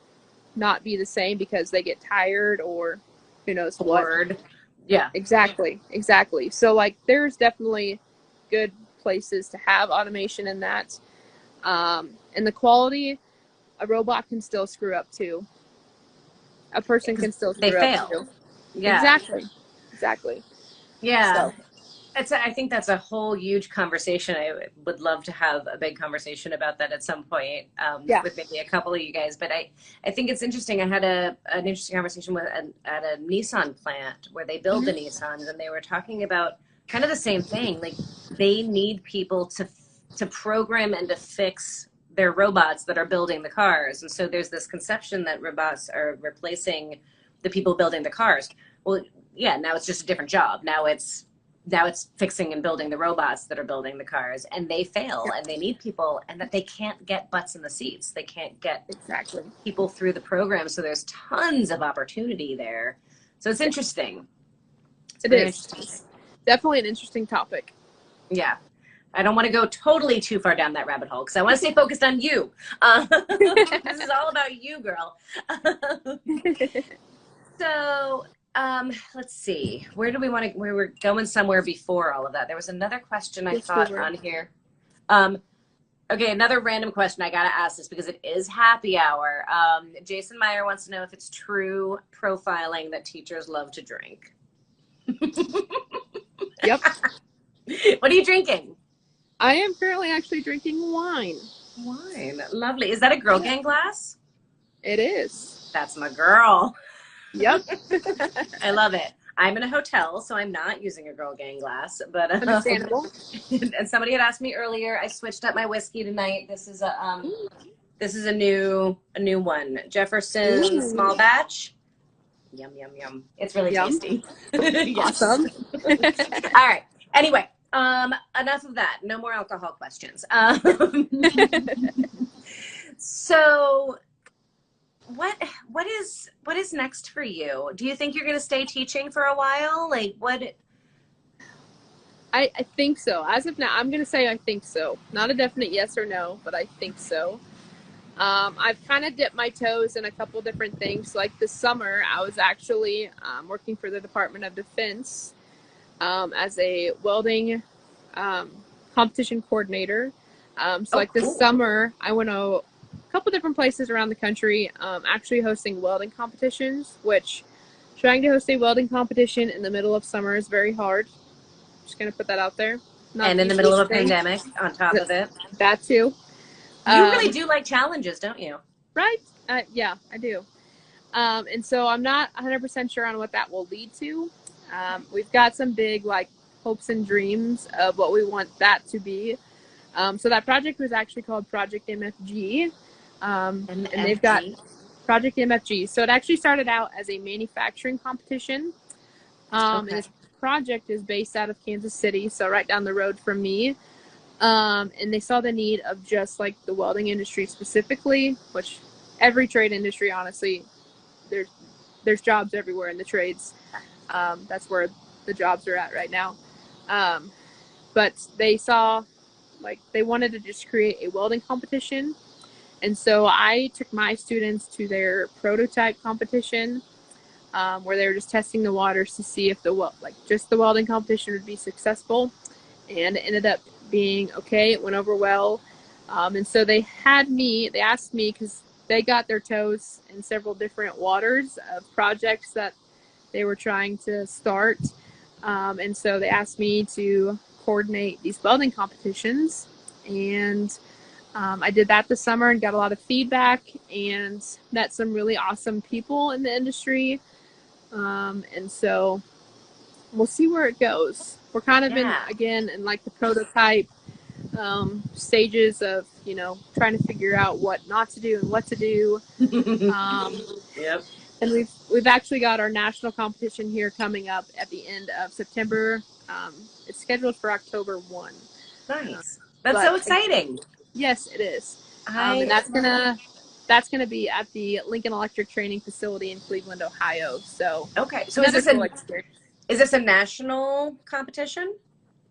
S2: not be the same because they get tired or who knows
S1: Bored.
S2: what.
S1: Yeah.
S2: Exactly. So like there's definitely good places to have automation in that. And the quality, a robot can still screw up too. A person can still
S1: They
S2: screw up
S1: fail.
S2: too.
S1: Yeah.
S2: Exactly.
S1: Yeah.
S2: So
S1: I think that's a whole huge conversation. I would love to have a big conversation about that at some point
S2: yeah.
S1: with maybe a couple of you guys. But I think it's interesting. I had an interesting conversation at a Nissan plant where they build the Nissans, and they were talking about kind of the same thing. Like they need people to program and to fix their robots that are building the cars. And so there's this conception that robots are replacing the people building the cars. Well, yeah, now it's just a different job. Now it's fixing and building the robots that are building the cars, and they fail and they need people, and that they can't get butts in the seats. They can't get people through the program. So there's tons of opportunity there. So it's interesting.
S2: It is definitely an interesting topic.
S1: Yeah. I don't want to go totally too far down that rabbit hole because I want to stay focused on you. This is all about you, girl. So let's see. We were going somewhere before all of that. There was another question I thought on here. Okay, another random question. I got to ask this because it is happy hour. Jason Meyer wants to know if it's true profiling that teachers love to drink.
S2: Yep.
S1: What are you drinking?
S2: I am currently actually drinking wine.
S1: Wine. Lovely. Is that a Girl Gang glass?
S2: It is.
S1: That's my girl.
S2: Yep.
S1: I love it. I'm in a hotel, so I'm not using a Girl Gang glass, but
S2: understandable.
S1: And somebody had asked me earlier. I switched up my whiskey tonight. This is a new one. Jefferson small batch. Yum yum yum. It's really tasty.
S2: Awesome.
S1: All right. Anyway, enough of that. No more alcohol questions. So what is next for you? Do you think you're going to stay teaching for a while? Like what?
S2: I think so. As of now, I'm going to say I think so. Not a definite yes or no, but I think so. I've kind of dipped my toes in a couple different things. Like this summer, I was actually working for the Department of Defense as a welding competition coordinator. This summer, I went to a couple different places around the country, actually hosting welding competitions, which trying to host a welding competition in the middle of summer is very hard. Just going to put that out there.
S1: And in the middle of a pandemic on top of it.
S2: That too.
S1: You really do like challenges, don't you?
S2: Right. Yeah, I do. And so I'm not 100% sure on what that will lead to. We've got some big hopes and dreams of what we want that to be. So that project was actually called Project MFG. And they've got Project MFG. So it actually started out as a manufacturing competition. And this project is based out of Kansas City, so right down the road from me. And they saw the need of just the welding industry specifically, which every trade industry, honestly, there's jobs everywhere in the trades. That's where the jobs are at right now. But they saw they wanted to just create a welding competition. And so I took my students to their prototype competition, where they were just testing the waters to see if the welding competition would be successful. And it ended up being okay. It went over well. And so they asked me, because they got their toes in several different waters of projects that they were trying to start. And so they asked me to coordinate these welding competitions. And I did that this summer and got a lot of feedback and met some really awesome people in the industry. And so we'll see where it goes. We're kind of in the prototype stages of, trying to figure out what not to do and what to do.
S1: Yep.
S2: And we've actually got our national competition here coming up at the end of September. It's scheduled for October 1.
S1: Nice. That's so exciting.
S2: Yes, it is. And that's gonna be at the Lincoln Electric Training Facility in Cleveland, Ohio. So
S1: okay. So is this a national competition?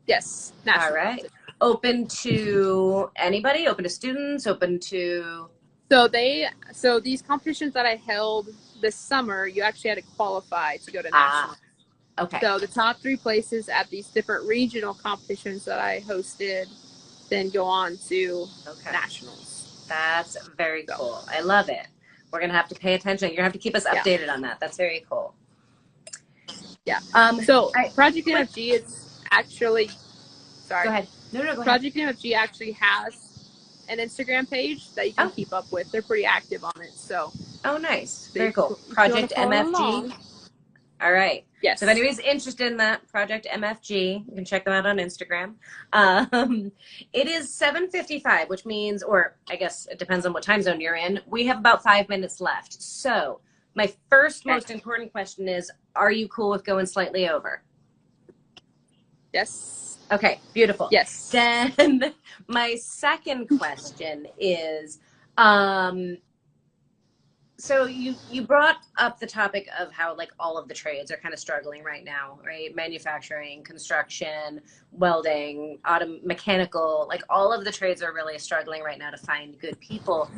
S2: Yes, national.
S1: All right. Open to anybody? Open to students? Open to?
S2: So these competitions that I held this summer, you actually had to qualify to go to national.
S1: Okay.
S2: So the top 3 places at these different regional competitions that I hosted then go on to nationals.
S1: That's very cool. I love it. We're going to have to pay attention. You're going to have to keep us updated on that. That's very cool.
S2: Yeah. Project MFG is actually, sorry.
S1: Go ahead. No, go ahead.
S2: Project MFG actually has an Instagram page that you can keep up with. They're pretty active on it. So.
S1: Oh, nice. Very cool. Project MFG. All right.
S2: Yes.
S1: So if anybody's interested in that, Project MFG, you can check them out on Instagram. It is 7:55, which means, or I guess it depends on what time zone you're in. We have about 5 minutes left. So my first most important question is, are you cool with going slightly over?
S2: Yes.
S1: Okay, beautiful.
S2: Yes.
S1: Then my second question is, so you brought up the topic of how like all of the trades are kind of struggling right now, right? Manufacturing, construction, welding, mechanical, like all of the trades are really struggling right now to find good people.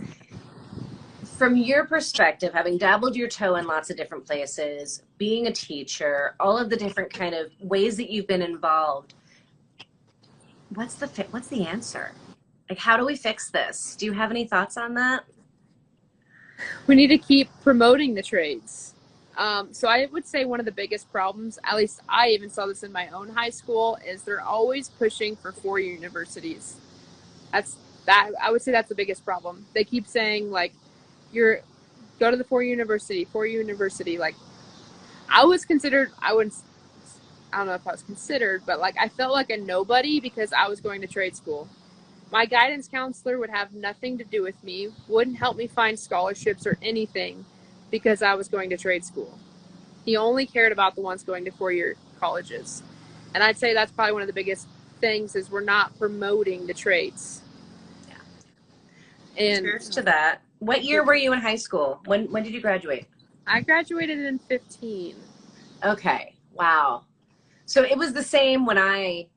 S1: From your perspective, having dabbled your toe in lots of different places, being a teacher, all of the different kind of ways that you've been involved, what's the answer? Like, how do we fix this? Do you have any thoughts on that?
S2: We need to keep promoting the trades. So I would say one of the biggest problems, at least I even saw this in my own high school, is they're always pushing for 4-year universities. I would say that's the biggest problem. They keep saying like, go to the 4-year university. Like I was considered, I don't know if I was considered, but like I felt like a nobody because I was going to trade school. My guidance counselor would have nothing to do with me, wouldn't help me find scholarships or anything because I was going to trade school. He only cared about the ones going to 4-year colleges. And I'd say that's probably one of the biggest things is we're not promoting the trades.
S1: Yeah.
S2: And
S1: cheers to that. What year were you in high school? When did you graduate?
S2: I graduated in 2015.
S1: Okay. Wow. So it was the same when I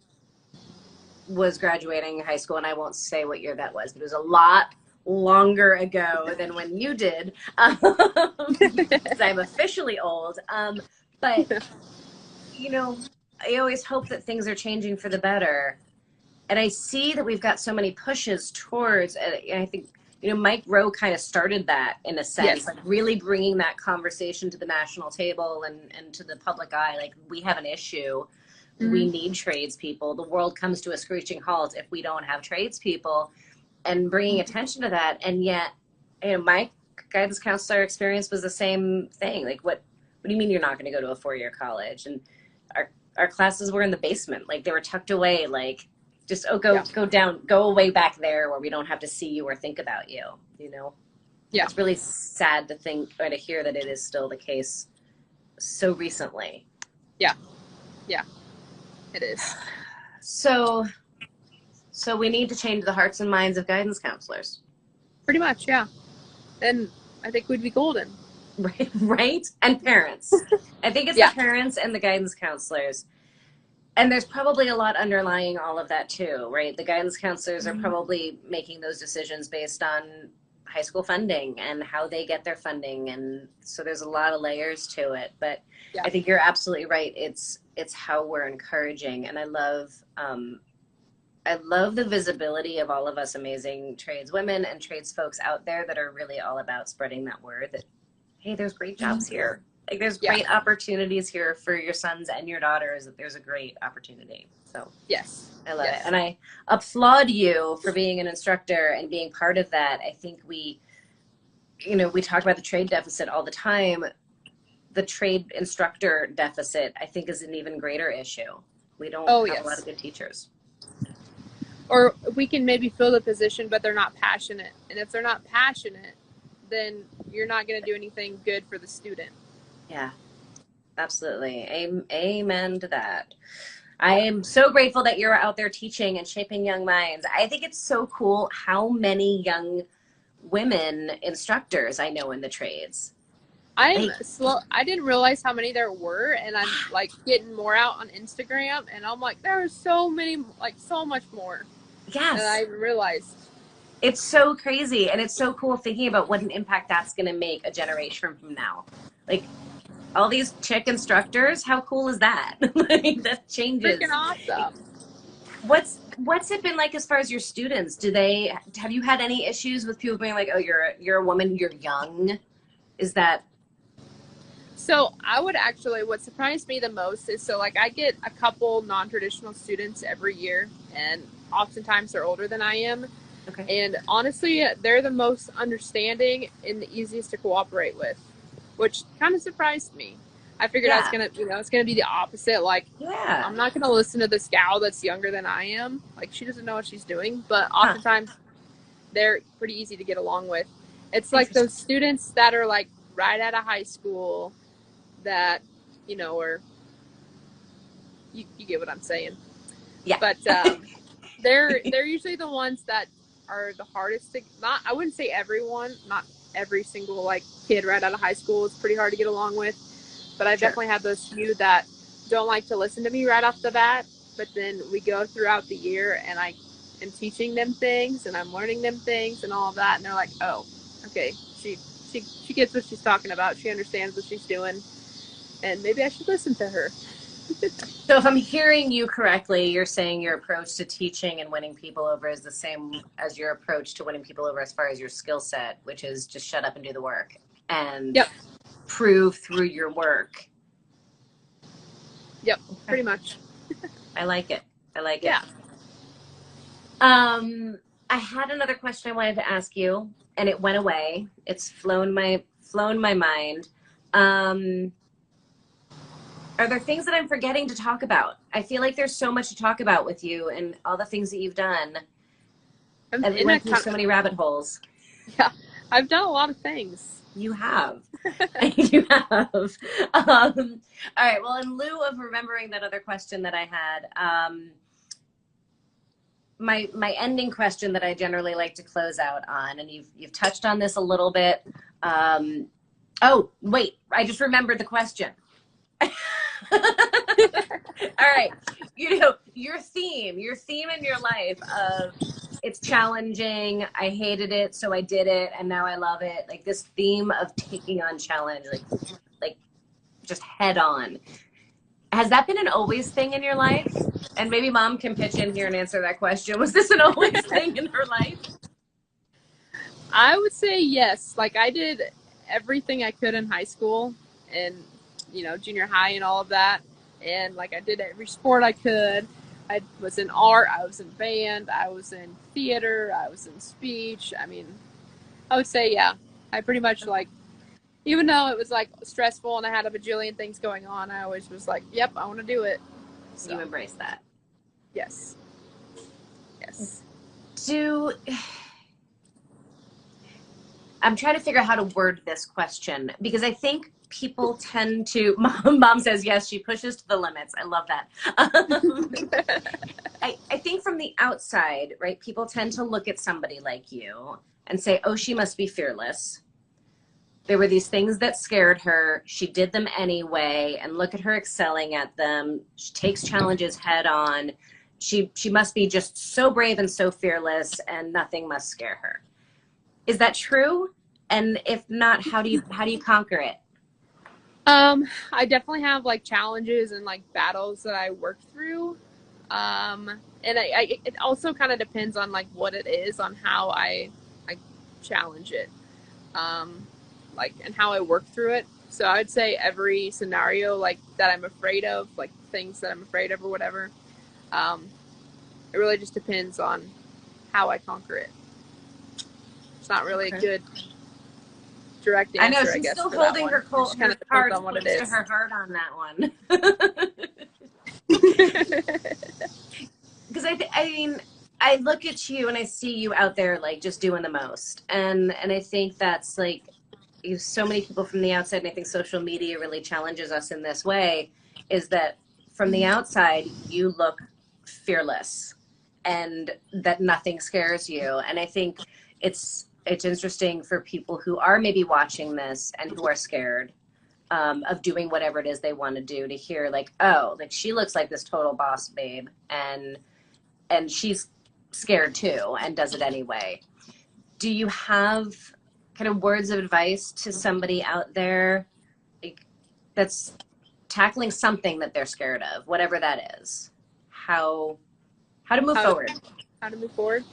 S1: was graduating high school, and I won't say what year that was, but it was a lot longer ago than when you did, because I'm officially old. But, I always hope that things are changing for the better. And I see that we've got so many pushes towards, and I think, Mike Rowe kind of started that in a sense, like really bringing that conversation to the national table and to the public eye. Like, we have an issue. We need tradespeople. The world comes to a screeching halt if we don't have tradespeople, and bringing attention to that. And yet, my guidance counselor experience was the same thing. Like, what do you mean you're not going to go to a 4-year college? And our classes were in the basement. Like, they were tucked away. Like, just, go away back there where we don't have to see you or think about you, Yeah. It's really sad to think or to hear that it is still the case so recently.
S2: Yeah. Yeah. It is.
S1: So we need to change the hearts and minds of guidance counselors.
S2: Pretty much, yeah. And I think we'd be golden.
S1: Right? And parents. I think it's the parents and the guidance counselors. And there's probably a lot underlying all of that too, right? The guidance counselors are probably making those decisions based on high school funding and how they get their funding. And so there's a lot of layers to it. But I think you're absolutely right. It's how we're encouraging. And I love the visibility of all of us amazing tradeswomen and trades folks out there that are really all about spreading that word that, hey, there's great jobs here. Like, there's great opportunities here for your sons and your daughters. That there's a great opportunity. So
S2: yes,
S1: I love it. And I applaud you for being an instructor and being part of that. I think we talk about the trade deficit all the time. The trade instructor deficit, I think, is an even greater issue. We don't have a lot of good teachers.
S2: or we can maybe fill the position, but they're not passionate. And if they're not passionate, then you're not going to do anything good for the student.
S1: Yeah, absolutely. Amen to that. I am so grateful that you're out there teaching and shaping young minds. I think it's so cool how many young women instructors I know in the trades.
S2: I'm slow. I didn't realize how many there were, and I'm like getting more out on Instagram, and I'm like, there are so many, like so much more.
S1: Yes.
S2: And I realized.
S1: It's so crazy, and it's so cool thinking about what an impact that's going to make a generation from now. Like, all these chick instructors, how cool is that? Like, that changes.
S2: Freaking awesome.
S1: What's it been like as far as your students? Have you had any issues with people being like, oh, you're a woman, you're young? Is that?
S2: So I would actually, what surprised me the most is, so like I get a couple non-traditional students every year, and oftentimes they're older than I am.
S1: Okay.
S2: And honestly, they're the most understanding and the easiest to cooperate with, which kind of surprised me. I figured I was gonna, it's gonna be the opposite. Like, I'm not gonna listen to this gal that's younger than I am. Like, she doesn't know what she's doing. But oftentimes, they're pretty easy to get along with. It's like those students that are like right out of high school, that are, you get what I'm saying.
S1: Yeah.
S2: But they're usually the ones that are the hardest to, I wouldn't say everyone, not every single like kid right out of high school is pretty hard to get along with, but I've definitely had those few that don't like to listen to me right off the bat, but then we go throughout the year and I am teaching them things and I'm learning them things and all of that, and they're like, oh, okay, she gets what she's talking about, she understands what she's doing, and maybe I should listen to her.
S1: So if I'm hearing you correctly, you're saying your approach to teaching and winning people over is the same as your approach to winning people over as far as your skill set, which is just shut up and do the work and prove through your work.
S2: Yep, pretty much.
S1: I like it.
S2: Yeah.
S1: I had another question I wanted to ask you, and it went away. It's flown my mind. Are there things that I'm forgetting to talk about? I feel like there's so much to talk about with you and all the things that you've done. And we went through so many rabbit holes.
S2: Yeah, I've done a lot of things.
S1: You have. You have. All right. Well, in lieu of remembering that other question that I had, my ending question that I generally like to close out on, and you've touched on this a little bit. Oh, wait, I just remembered the question. All right. Your theme in your life of it's challenging, I hated it, so I did it, and now I love it. Like this theme of taking on challenge, like just head on. Has that been an always thing in your life? And maybe Mom can pitch in here and answer that question. Was this an always thing in her life?
S2: I would say yes. Like I did everything I could in high school and junior high and all of that. And like I did every sport I could. I was in art, I was in band, I was in theater, I was in speech. I mean, I would say, yeah, I pretty much like, even though it was like stressful and I had a bajillion things going on, I always was like, yep, I want to do it.
S1: So you embrace that.
S2: Yes. Yes.
S1: I'm trying to figure out how to word this question because I think people tend to, mom says, yes, she pushes to the limits. I love that. I think from the outside, right, people tend to look at somebody like you and say, oh, she must be fearless. There were these things that scared her. She did them anyway. And look at her excelling at them. She takes challenges head on. She must be just so brave and so fearless and nothing must scare her. Is that true? And if not, how do you conquer it?
S2: I definitely have like challenges and like battles that I work through. And it also kind of depends on like what it is, on how I challenge it. And how I work through it. So I would say every scenario like that I'm afraid of, like things that I'm afraid of or whatever, it really just depends on how I conquer it. It's not really a good direct answer.
S1: I know she's still holding her cards close to her heart on that one. Because I I look at you and I see you out there like just doing the most. And I think that's like so many people from the outside, and I think social media really challenges us in this way, is that from the outside you look fearless and that nothing scares you. And I think it's interesting for people who are maybe watching this and who are scared of doing whatever it is they want to do, to hear like, oh, like she looks like this total boss babe, and she's scared too and does it anyway. Do you have kind of words of advice to somebody out there, like, that's tackling something that they're scared of, whatever that is? How to move forward?
S2: How to move forward?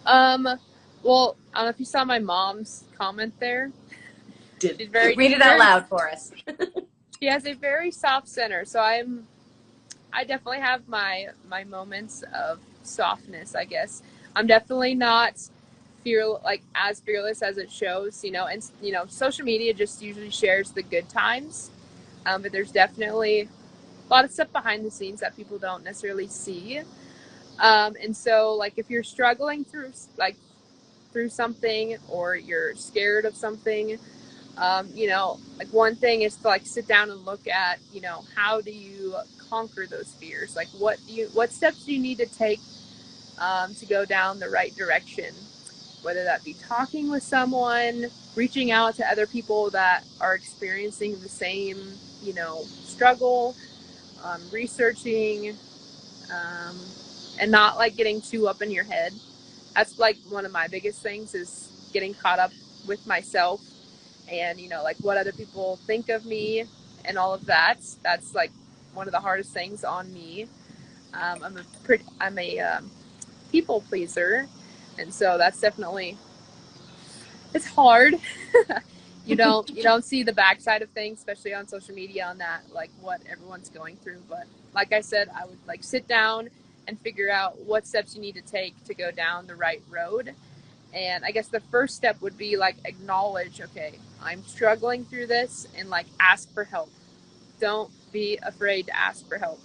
S2: Well, I don't know if you saw my mom's comment there.
S1: She's very, read it out loud for us.
S2: She has a very soft center, so I definitely have my moments of softness, I guess. I'm definitely not as fearless as it shows, and social media just usually shares the good times, but there's definitely a lot of stuff behind the scenes that people don't necessarily see. And so like if you're struggling through something, or you're scared of something, like one thing is to like sit down and look at, how do you conquer those fears? Like what steps do you need to take to go down the right direction? Whether that be talking with someone, reaching out to other people that are experiencing the same, struggle, researching, and not like getting too up in your head. That's like one of my biggest things, is getting caught up with myself and, like what other people think of me and all of that. That's like one of the hardest things on me. I'm a people pleaser. And so that's definitely, it's hard. You don't see the backside of things, especially on social media, on that, like what everyone's going through. But like I said, I would like sit down and figure out what steps you need to take to go down the right road. And I guess the first step would be like acknowledge, okay, I'm struggling through this, and like ask for help. Don't be afraid to ask for help.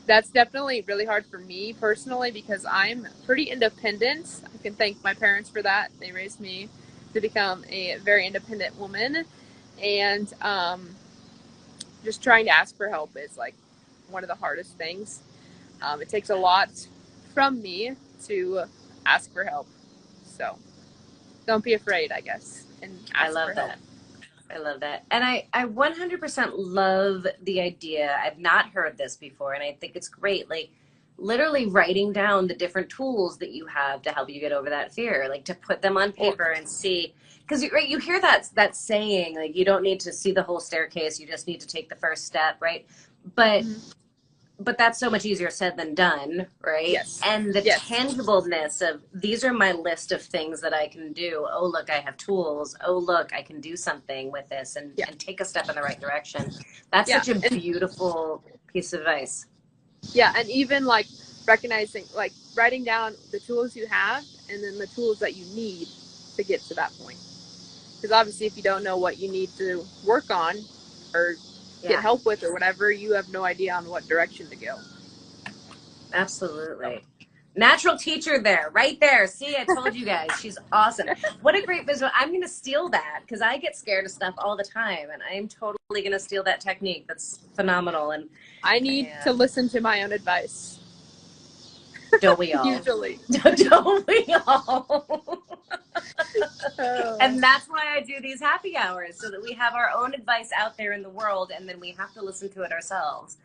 S2: That's definitely really hard for me personally, because I'm pretty independent. I can thank my parents for that. They raised me to become a very independent woman. And just trying to ask for help is like one of the hardest things. It takes a lot from me to ask for help. So don't be afraid, I guess, and ask for help.
S1: I love that. And I 100% love the idea. I've not heard this before, and I think it's great. Like, literally writing down the different tools that you have to help you get over that fear, like to put them on paper and see. Because right, you hear that saying, like, you don't need to see the whole staircase, you just need to take the first step, right? But but that's so much easier said than done, right?
S2: Yes.
S1: And the tangibleness of, these are my list of things that I can do. Oh, look, I have tools. Oh, look, I can do something with this and take a step in the right direction. That's such a beautiful piece of advice.
S2: Yeah, and even like recognizing, like writing down the tools you have and then the tools that you need to get to that point. Because obviously if you don't know what you need to work on or get help with or whatever, you have no idea on what direction to go.
S1: Absolutely. Natural teacher there, right there. See, I told you guys, she's awesome. What a great visual. I'm going to steal that, because I get scared of stuff all the time, and I'm totally going to steal that technique. That's phenomenal. And
S2: I need to listen to my own advice.
S1: Don't we all?
S2: Usually.
S1: Don't we all? And that's why I do these happy hours, so that we have our own advice out there in the world, and then we have to listen to it ourselves.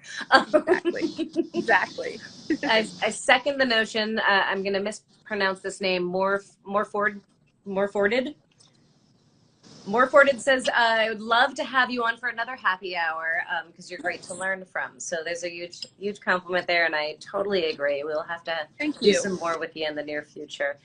S2: Exactly.
S1: I second the notion. I'm going to mispronounce this name. Morforded says, I would love to have you on for another happy hour, because you're great to learn from. So there's a huge compliment there, and I totally agree. We'll have to do some more with you in the near future.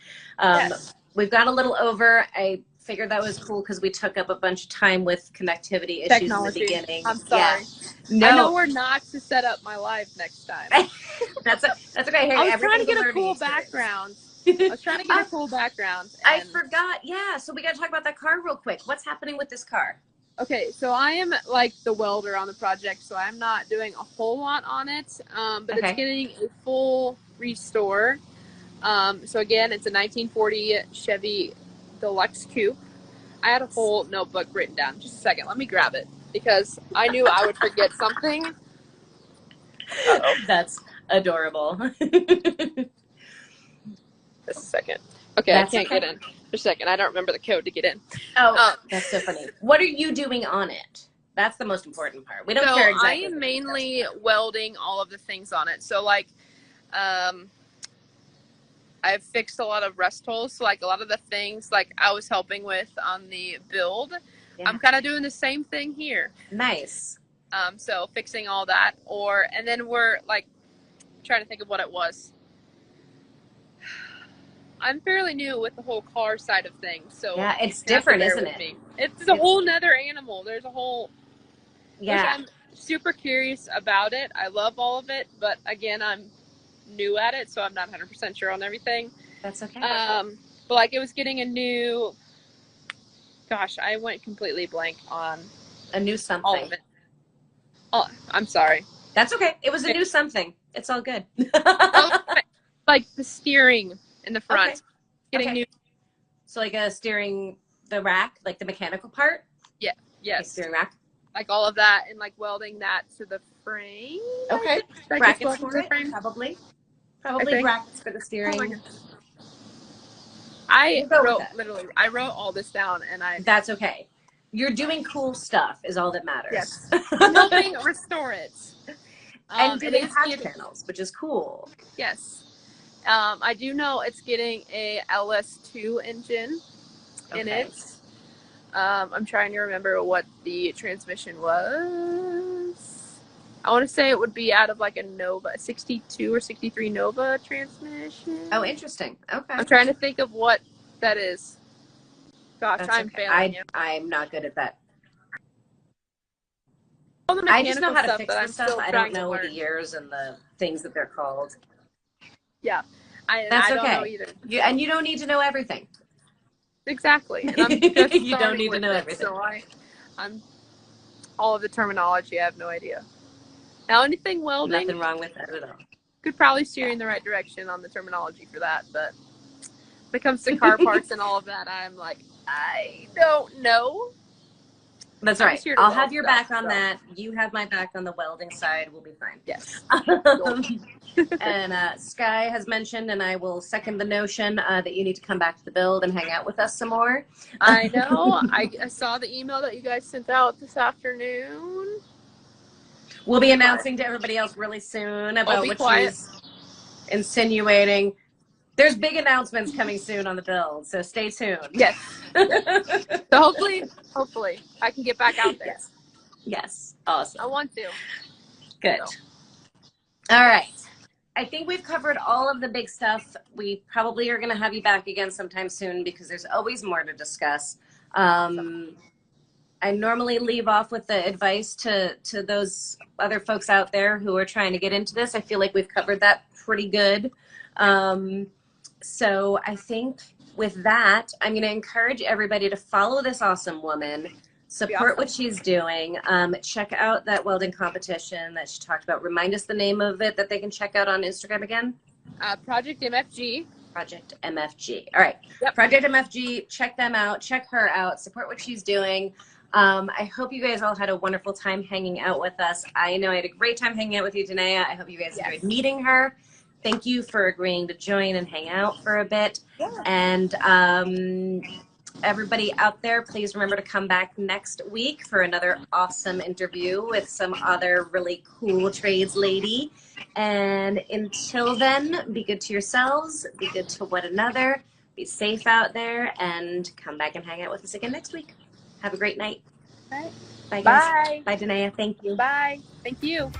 S1: We've got a little over. I figured that was cool because we took up a bunch of time with connectivity issues in the beginning.
S2: I'm sorry.
S1: No.
S2: I know we're not to set up my live next time.
S1: That's okay. Hey,
S2: I was trying to get a cool background.
S1: I forgot. Yeah, so we got to talk about that car real quick. What's happening with this car?
S2: Okay, so I am like the welder on the project, so I'm not doing a whole lot on it, but it's getting a full restore. So again, it's a 1940 Chevy Deluxe Coupe. I had a whole notebook written down. Just a second, let me grab it because I knew I would forget something. Uh-oh.
S1: That's adorable.
S2: Just a second. Okay, I can't get in. Just a second. I don't remember the code to get in.
S1: Oh, that's so funny. What are you doing on it? That's the most important part. We don't care exactly.
S2: I am mainly welding all of the things on it. So like, I've fixed a lot of rust holes. So like a lot of the things like I was helping with on the build, I'm kind of doing the same thing here.
S1: Nice.
S2: So fixing all that, and then we're like trying to think of what it was. I'm fairly new with the whole car side of things, so
S1: yeah, it's different, isn't it?
S2: It's a whole nother animal. There's a whole,
S1: yeah.
S2: I'm super curious about it. I love all of it, but again, I'm new at it, so I'm not 100% sure on everything.
S1: That's okay.
S2: But like it was getting a new, gosh, I went completely blank on
S1: a new something.
S2: All of it. Oh, I'm sorry.
S1: That's okay. It was a new something. It's all good.
S2: Like the steering in the front, getting new.
S1: So like a steering, the rack, like the mechanical part.
S2: Yeah. Yes.
S1: Like steering rack.
S2: Like all of that, and like welding that to the frame.
S1: Okay. Brackets for it, probably. Probably brackets for the steering.
S2: I wrote all this down, and
S1: That's okay. You're doing cool stuff is all that matters.
S2: Yes. I'm helping restore it.
S1: And doing patch panels, which is cool.
S2: Yes. I do know it's getting a LS2 engine in it. I'm trying to remember what the transmission was. I want to say it would be out of like a Nova, 62 or 63 Nova transmission.
S1: Oh, interesting. Okay.
S2: I'm trying to think of what that is. Gosh, I'm failing you.
S1: I'm not good at that.
S2: All the
S1: I just know how to fix
S2: this
S1: stuff. I don't know the years and the things that they're called.
S2: Yeah.
S1: That's
S2: I
S1: okay.
S2: don't know either.
S1: And you don't need to know everything.
S2: Exactly. And I'm just
S1: you don't need to know everything.
S2: So I'm all of the terminology. I have no idea. Now, anything welding.
S1: Nothing wrong with that at all.
S2: Could probably steer you in the right direction on the terminology for that, but when it comes to car parts and all of that, I'm like, I don't know.
S1: That's right. I'll have your back on that. You have my back on the welding side. We'll be fine.
S2: Yes.
S1: And Sky has mentioned, and I will second the notion that you need to come back to the build and hang out with us some more.
S2: I know. I saw the email that you guys sent out this afternoon.
S1: We'll be announcing to everybody else really soon about what she's insinuating. There's big announcements coming soon on the build, so stay tuned.
S2: Yes. So hopefully, I can get back out there.
S1: Yes. Awesome.
S2: I want to.
S1: Good. So. All right. I think we've covered all of the big stuff. We probably are going to have you back again sometime soon because there's always more to discuss. I normally leave off with the advice to those other folks out there who are trying to get into this. I feel like we've covered that pretty good. So I think with that, I'm going to encourage everybody to follow this awesome woman, support what she's doing, check out that welding competition that she talked about. Remind us the name of it that they can check out on Instagram again.
S2: Project MFG.
S1: Project MFG. All right. Yep. Project MFG. Check them out. Check her out. Support what she's doing. I hope you guys all had a wonderful time hanging out with us. I know I had a great time hanging out with you, Denea. I hope you guys enjoyed meeting her. Thank you for agreeing to join and hang out for a bit. Yeah. And everybody out there, please remember to come back next week for another awesome interview with some other really cool trades lady. And until then, be good to yourselves, be good to one another, be safe out there, and come back and hang out with us again next week. Have a great night.
S2: All right.
S1: Bye, guys. Bye. Bye, Denea. Thank you.
S2: Bye. Thank you.